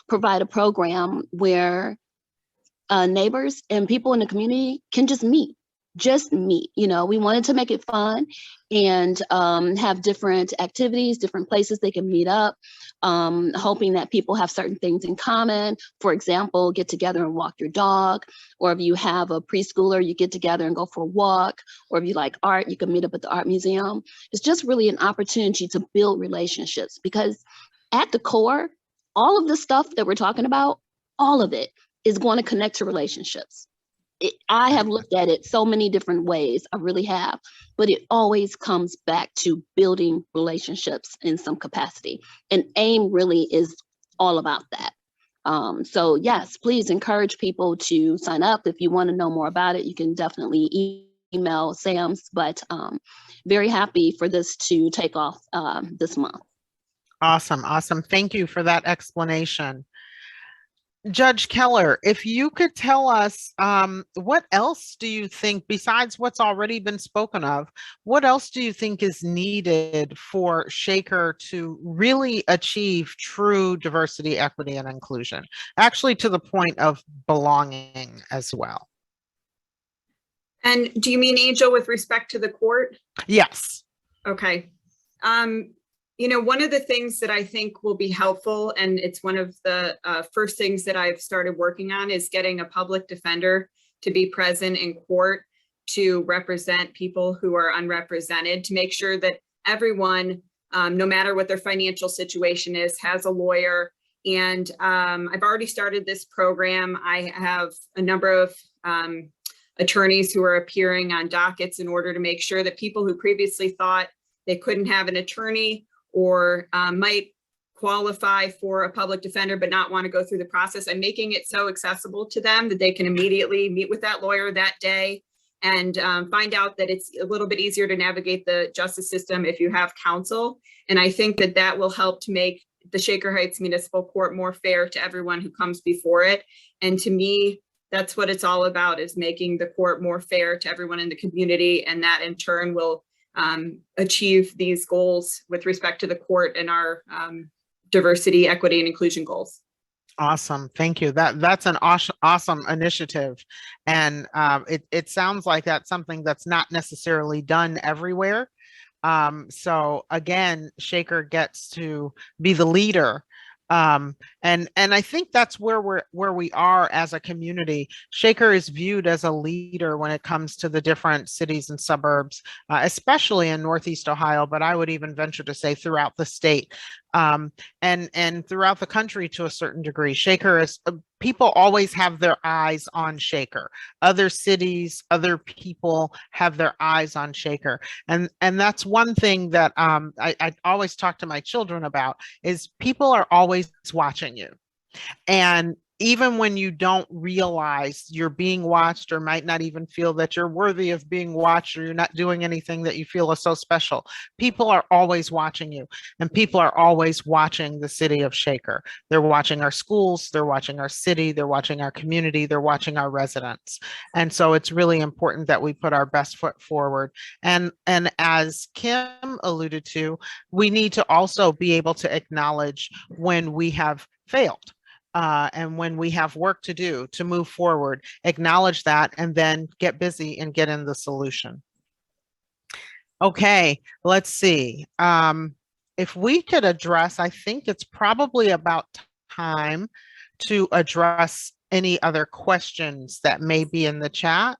provide a program where neighbors and people in the community can just meet. You know, we wanted to make it fun and have different activities, different places they can meet up, hoping that people have certain things in common. For example, get together and walk your dog, or if you have a preschooler, you get together and go for a walk, or if you like art, you can meet up at the art museum. It's just really an opportunity to build relationships, because at the core, all of the stuff that we're talking about, all of it is going to connect to relationships. I have looked at it so many different ways, I really have, but it always comes back to building relationships in some capacity. And AIM really is all about that. So yes, please encourage people to sign up. If you want to know more about it, you can definitely email SAMS, but very happy for this to take off this month. Awesome, awesome. Thank you for that explanation. Judge Keller, if you could tell us what else do you think, besides what's already been spoken of, what else do you think is needed for Shaker to really achieve true diversity, equity, and inclusion? Actually, to the point of belonging as well. And do you mean, Angel, with respect to the court? Yes. Okay. You know, one of the things that I think will be helpful, and it's one of the first things that I've started working on, is getting a public defender to be present in court to represent people who are unrepresented, to make sure that everyone, no matter what their financial situation is, has a lawyer. And I've already started this program. I have a number of attorneys who are appearing on dockets in order to make sure that people who previously thought they couldn't have an attorney or might qualify for a public defender but not want to go through the process, I'm making it so accessible to them that they can immediately meet with that lawyer that day and find out that it's a little bit easier to navigate the justice system if you have counsel. And I think that that will help to make the Shaker Heights Municipal Court more fair to everyone who comes before it. And to me, that's what it's all about, is making the court more fair to everyone in the community. And that in turn will achieve these goals with respect to the court and our diversity, equity, and inclusion goals. Awesome. Thank you. That's an awesome initiative. And it sounds like that's something that's not necessarily done everywhere. So again, Shaker gets to be the leader. And I think that's where we are as a community. Shaker is viewed as a leader when it comes to the different cities and suburbs, especially in Northeast Ohio, but I would even venture to say throughout the state, and throughout the country to a certain degree. Shaker is, people always have their eyes on Shaker. Other cities, other people have their eyes on Shaker. And that's one thing that I always talk to my children about, is people are always watching you. And even when you don't realize you're being watched, or might not even feel that you're worthy of being watched, or you're not doing anything that you feel is so special, people are always watching you, and people are always watching the city of Shaker. They're watching our schools, they're watching our city, they're watching our community, they're watching our residents. And so it's really important that we put our best foot forward. And as Kim alluded to, we need to also be able to acknowledge when we have failed. And when we have work to do to move forward, acknowledge that, and then get busy and get in the solution. Okay, let's see. If we could address, I think it's probably about time to address any other questions that may be in the chat.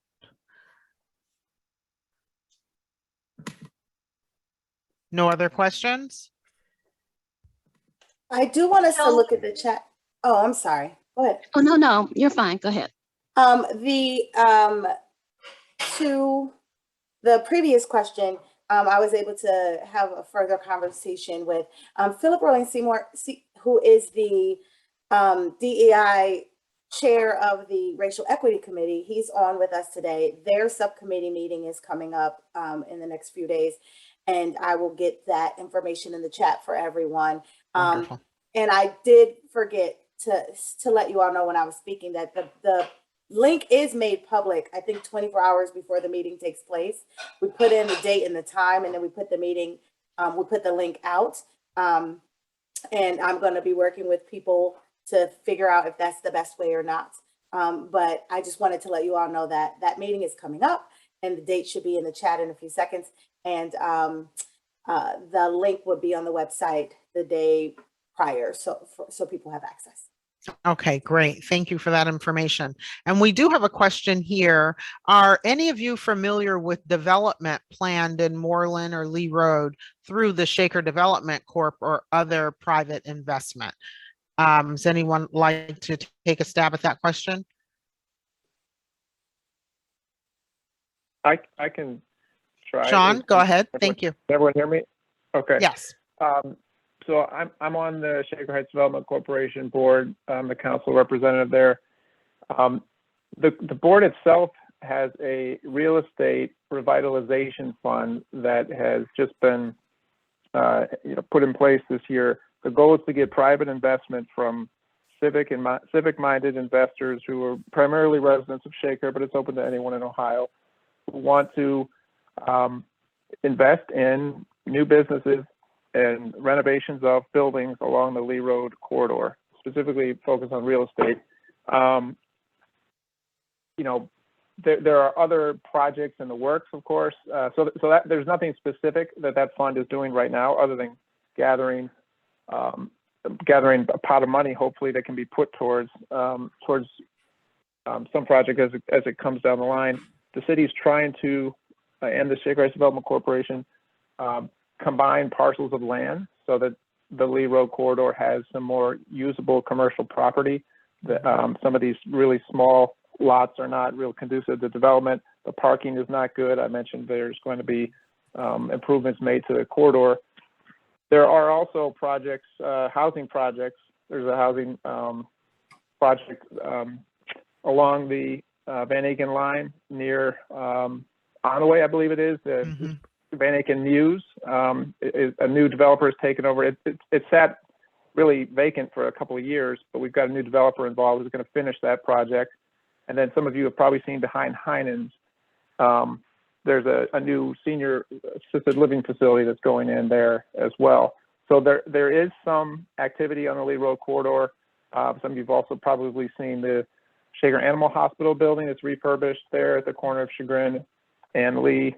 No other questions? I do want us to look at the chat. Oh, I'm sorry. Go ahead. Oh, no, you're fine. Go ahead. To the previous question, I was able to have a further conversation with Philip Rowling Seymour, who is the DEI chair of the Racial Equity Committee. He's on with us today. Their subcommittee meeting is coming up in the next few days, and I will get that information in the chat for everyone. Wonderful. And I did forget to let you all know when I was speaking that the link is made public, I think 24 hours before the meeting takes place. We put in the date and the time, and then we put the meeting, we put the link out. And I'm going to be working with people to figure out if that's the best way or not. But I just wanted to let you all know that that meeting is coming up, and the date should be in the chat in a few seconds. And the link would be on the website the day prior, so people have access. Okay, great. Thank you for that information. And we do have a question here. Are any of you familiar with development planned in Moreland or Lee Road through the Shaker Development Corp or other private investment? Does anyone like to take a stab at that question? I can try. Sean, go ahead. Thank you. Can everyone hear me? Okay. Yes. So I'm on the Shaker Heights Development Corporation board. I'm the council representative there. The board itself has a real estate revitalization fund that has just been put in place this year. The goal is to get private investment from civic-minded investors who are primarily residents of Shaker, but it's open to anyone in Ohio who want to invest in new businesses and renovations of buildings along the Lee Road corridor, specifically focused on real estate. There are other projects in the works, of course. So that there's nothing specific that fund is doing right now, other than gathering a pot of money, hopefully, that can be put towards some project as it comes down the line. The city's trying to, and the Shaker Heights Development Corporation, combine parcels of land so that the Lee Road corridor has some more usable commercial property. Some of these really small lots are not real conducive to development. The parking is not good. I mentioned there's going to be improvements made to the corridor. There are also projects, housing projects. There's a housing project along the Van Aken line near Onaway, I believe it is. Van Aken Muse. A new developer has taken over. It sat really vacant for a couple of years, but we've got a new developer involved who's going to finish that project. And then some of you have probably seen behind Heinen's, there's a new senior assisted living facility that's going in there as well. So there is some activity on the Lee Road corridor. Some of you've also probably seen the Shaker Animal Hospital building that's refurbished there at the corner of Chagrin and Lee.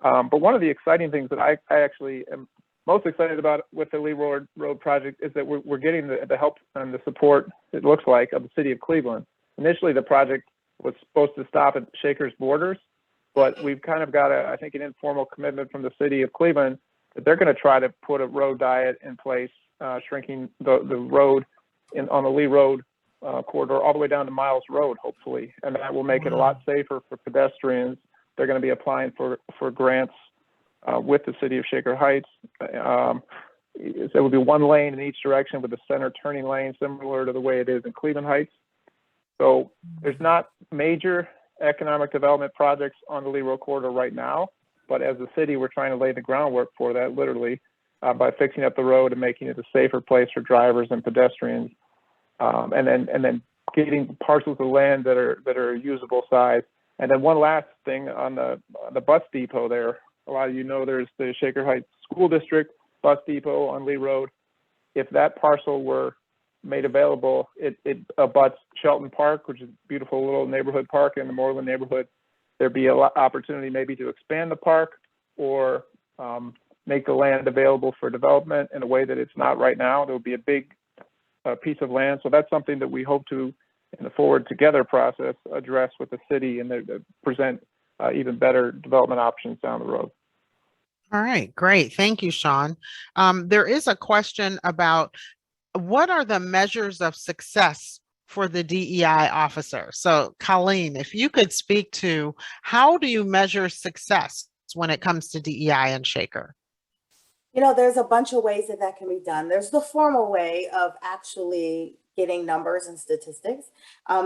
But one of the exciting things that I actually am most excited about with the Lee Road project is that we're getting the help and the support, it looks like, of the city of Cleveland. Initially, the project was supposed to stop at Shaker's borders, but we've kind of got I think an informal commitment from the city of Cleveland that they're going to try to put a road diet in place, shrinking the road on the Lee Road corridor all the way down to Miles Road, hopefully, and that will make it a lot safer for pedestrians. They're going to be applying for grants with the city of Shaker Heights. There will be one lane in each direction with a center turning lane, similar to the way it is in Cleveland Heights. So there's not major economic development projects on the Lee Road corridor right now, but as a city, we're trying to lay the groundwork for that, literally, by fixing up the road and making it a safer place for drivers and pedestrians, and then getting parcels of land that are usable size. And then one last thing on the bus depot there. A lot of you know there's the Shaker Heights School District bus depot on Lee Road. If that parcel were made available, it abuts Shelton Park, which is a beautiful little neighborhood park in the Moreland neighborhood. There'd be an opportunity maybe to expand the park or make the land available for development in a way that it's not right now. There would be a big piece of land. So that's something that we hope to, in the Forward Together process, address with the city and present even better development options down the road. All right, great. Thank you, Sean. There is a question about what are the measures of success for the DEI officer? So Colleen, if you could speak to how do you measure success when it comes to DEI and Shaker? You know, there's a bunch of ways that that can be done. There's the formal way of actually getting numbers and statistics. A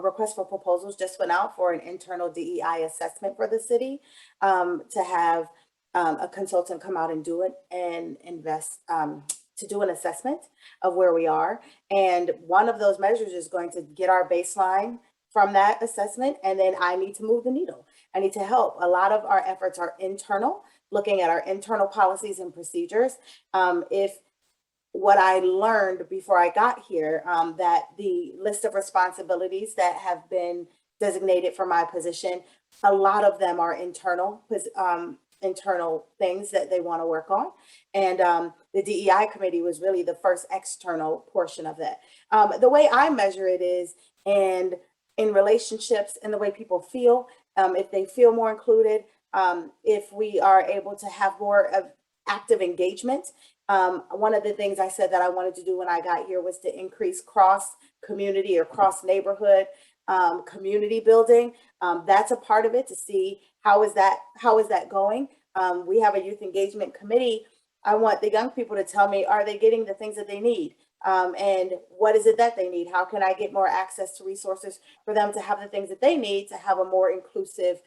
request for proposals just went out for an internal DEI assessment for the city, to have a consultant come out and do it and invest, to do an assessment of where we are. And one of those measures is going to get our baseline from that assessment. And then I need to move the needle. I need to help. A lot of our efforts are internal, looking at our internal policies and procedures. If what I learned before I got here, that the list of responsibilities that have been designated for my position, a lot of them are internal things that they want to work on. And the DEI committee was really the first external portion of that. The way I measure it is in relationships and the way people feel, if they feel more included, if we are able to have more of active engagement. One of the things I said that I wanted to do when I got here was to increase cross community or cross neighborhood community building. That's a part of it, to see how is that going. We have a youth engagement committee. I want the young people to tell me, are they getting the things that they need? And what is it that they need? How can I get more access to resources for them to have the things that they need to have a more inclusive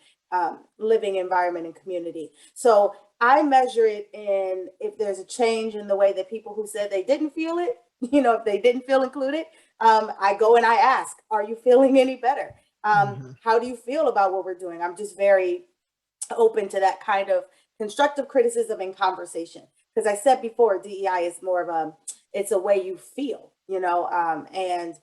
living environment and community? So I measure it in if there's a change in the way that people who said they didn't feel it, if they didn't feel included, I go and I ask, are you feeling any better? How do you feel about what we're doing? I'm just very open to that kind of constructive criticism and conversation. Because I said before, DEI is more of it's a way you feel, and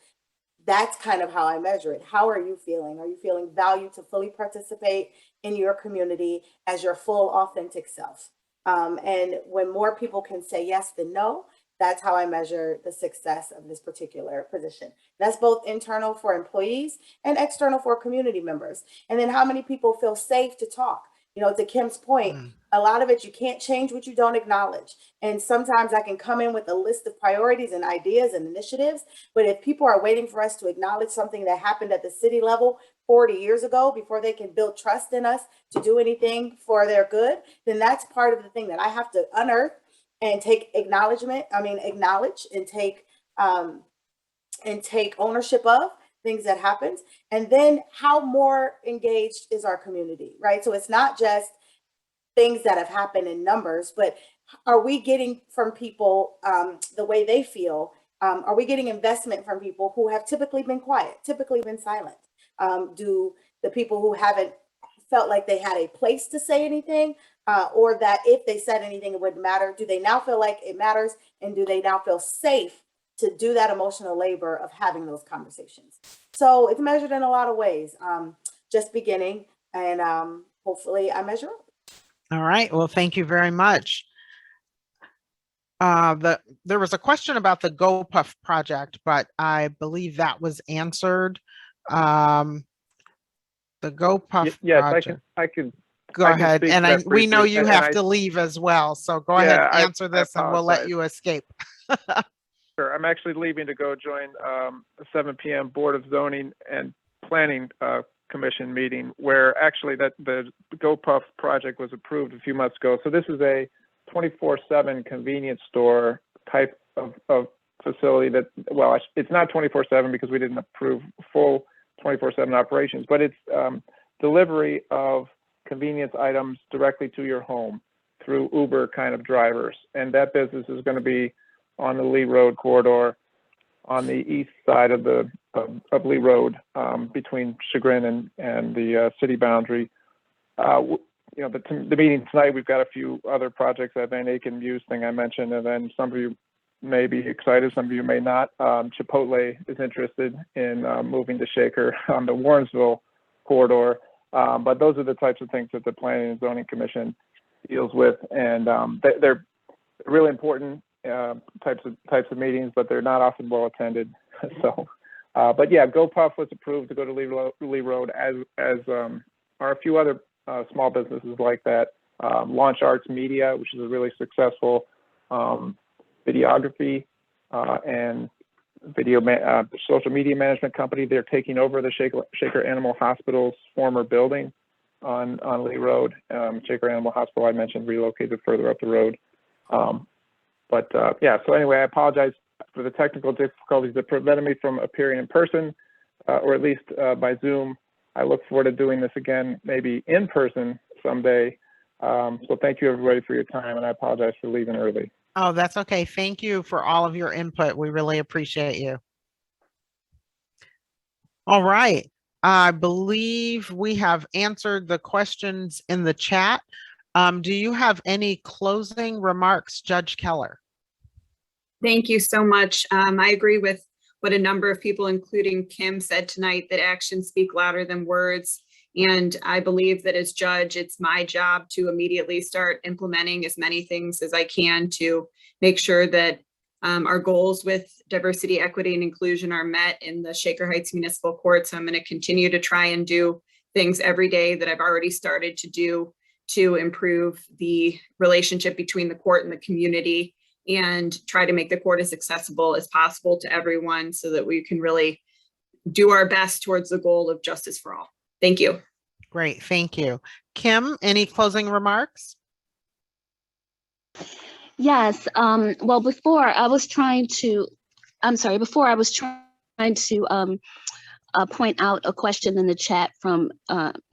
that's kind of how I measure it. How are you feeling? Are you feeling valued to fully participate in your community as your full authentic self? And when more people can say yes than no, that's how I measure the success of this particular position. That's both internal for employees and external for community members. And then how many people feel safe to talk? To Kim's point, a lot of it, you can't change what you don't acknowledge. And sometimes I can come in with a list of priorities and ideas and initiatives, but if people are waiting for us to acknowledge something that happened at the city level 40 years ago before they can build trust in us to do anything for their good, then that's part of the thing that I have to unearth and acknowledge and take ownership of things that happens. And then how more engaged is our community, right? So it's not just things that have happened in numbers, but are we getting from people the way they feel? Are we getting investment from people who have typically been quiet, typically been silent? Do the people who haven't felt like they had a place to say anything, or that if they said anything, it wouldn't matter, do they now feel like it matters? And do they now feel safe to do that emotional labor of having those conversations? So it's measured in a lot of ways, just beginning, and hopefully I measure up. All right. Well, thank you very much. There was a question about the GoPuff project, but I believe that was answered. The GoPuff Yes, project. I can. Go I can ahead. speak to And that we know briefly, you and have I- to leave as well. So go ahead and answer this and we'll let apologize. you escape. Sure. I'm actually leaving to go join a 7 p.m. Board of Zoning and Planning Commission meeting, where actually the GoPuff project was approved a few months ago. So this is a 24/7 convenience store type of facility that, well, it's not 24/7 because we didn't approve full 24/7 operations, but it's delivery of convenience items directly to your home through Uber kind of drivers. And that business is going to be on the Lee Road corridor on the east side of Lee Road, between Chagrin and the city boundary. The meeting tonight, we've got a few other projects, that Van Aken Muse thing I mentioned, and then some of you may be excited, some of you may not. Chipotle is interested in moving to Shaker on the Warrensville corridor. But those are the types of things that the Planning and Zoning Commission deals with, and they're really important types of meetings, but they're not often well attended. So, but yeah, GoPuff was approved to go to Lee Road, as are a few other small businesses like that. Launch Arts Media, which is a really successful videography and social media management company. They're taking over the Shaker Animal Hospital's former building. on Lee Road. Shaker Animal Hospital, I mentioned, relocated further up the road. Yeah, so anyway, I apologize for the technical difficulties that prevented me from appearing in person, or at least by Zoom. I look forward to doing this again, maybe in person someday. So thank you everybody for your time, and I apologize for leaving early. Oh, that's okay. Thank you for all of your input. We really appreciate you. All right. I believe we have answered the questions in the chat. Do you have any closing remarks, Judge Keller? Thank you so much. I agree with what a number of people, including Kim, said tonight, that actions speak louder than words. And I believe that as judge, it's my job to immediately start implementing as many things as I can to make sure that our goals with diversity, equity, and inclusion are met in the Shaker Heights Municipal Court. So I'm going to continue to try and do things every day that I've already started to do to improve the relationship between the court and the community, and try to make the court as accessible as possible to everyone so that we can really do our best towards the goal of justice for all. Thank you. Great, thank you. Kim, any closing remarks? Yes, well, before I was trying to point out a question in the chat from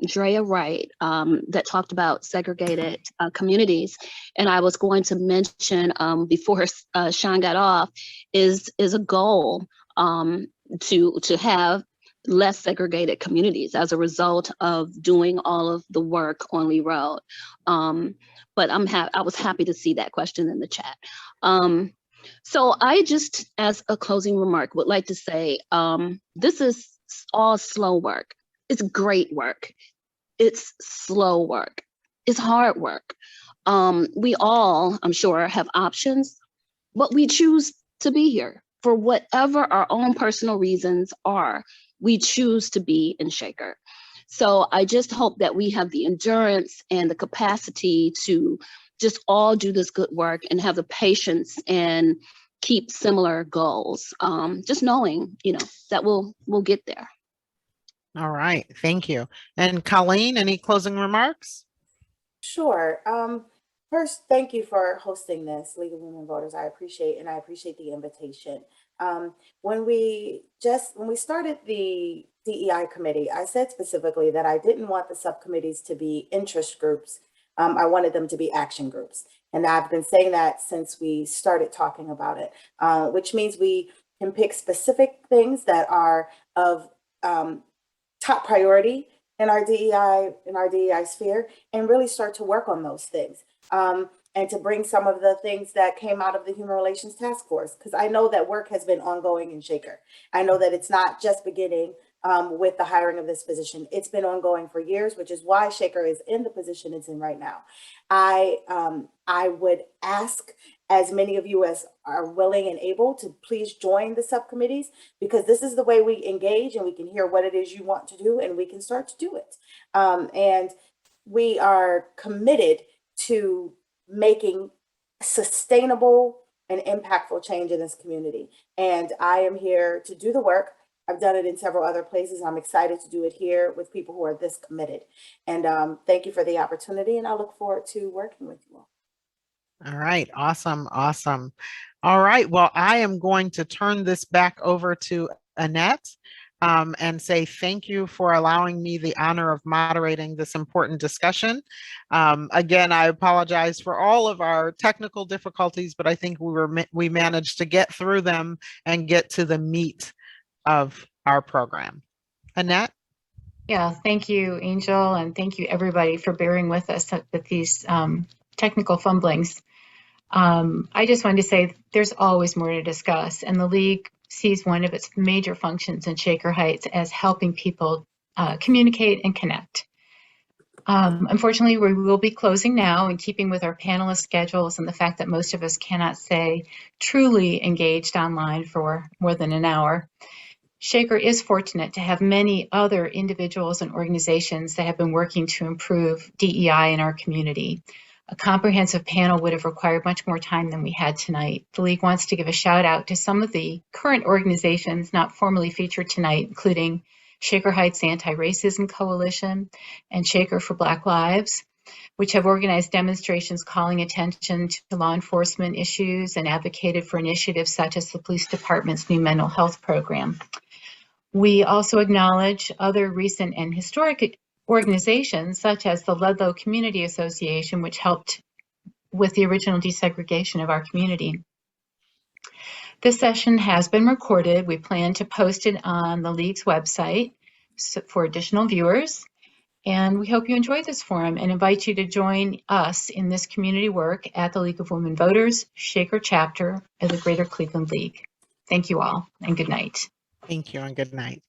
Drea Wright that talked about segregated communities. And I was going to mention before Sean got off is a goal to have less segregated communities as a result of doing all of the work on Lee Road. But I was happy to see that question in the chat. So I just, as a closing remark, would like to say this is all slow work. It's great work. It's slow work. It's hard work. We all, I'm sure, have options, but we choose to be here for whatever our own personal reasons are. We choose to be in Shaker. So I just hope that we have the endurance and the capacity to just all do this good work and have the patience and keep similar goals. Just knowing, that we'll get there. All right, thank you. And Colleen, any closing remarks? Sure. First, thank you for hosting this, League of Women Voters. I appreciate the invitation. When we started the DEI committee, I said specifically that I didn't want the subcommittees to be interest groups. I wanted them to be action groups. And I've been saying that since we started talking about it, which means we can pick specific things that are of top priority in our DEI sphere and really start to work on those things. And to bring some of the things that came out of the Human Relations Task Force, because I know that work has been ongoing in Shaker. I know that it's not just beginning with the hiring of this position. It's been ongoing for years, which is why Shaker is in the position it's in right now. I would ask as many of you as are willing and able to please join the subcommittees, because this is the way we engage and we can hear what it is you want to do and we can start to do it. And we are committed to making sustainable and impactful change in this community. And I am here to do the work. I've done it in several other places. I'm excited to do it here with people who are this committed. And thank you for the opportunity, and I look forward to working with you all. All right, awesome, awesome. All right, well, I am going to turn this back over to Annette and say thank you for allowing me the honor of moderating this important discussion. Again, I apologize for all of our technical difficulties, but I think we managed to get through them and get to the meat of our program. Annette? Yeah, thank you, Angel, and thank you everybody for bearing with us with these technical fumblings. I just wanted to say there's always more to discuss, and the League sees one of its major functions in Shaker Heights as helping people communicate and connect. Unfortunately, we will be closing now, in keeping with our panelist schedules and the fact that most of us cannot stay truly engaged online for more than an hour. Shaker is fortunate to have many other individuals and organizations that have been working to improve DEI in our community. A comprehensive panel would have required much more time than we had tonight. The League wants to give a shout out to some of the current organizations not formally featured tonight, including Shaker Heights Anti-Racism Coalition, and Shaker for Black Lives, which have organized demonstrations calling attention to law enforcement issues and advocated for initiatives such as the police department's new mental health program. We also acknowledge other recent and historic organizations such as the Ludlow Community Association, which helped with the original desegregation of our community. This session has been recorded. We plan to post it on the League's website for additional viewers. And we hope you enjoy this forum and invite you to join us in this community work at the League of Women Voters, Shaker Chapter of the Greater Cleveland League. Thank you all and good night. Thank you and good night.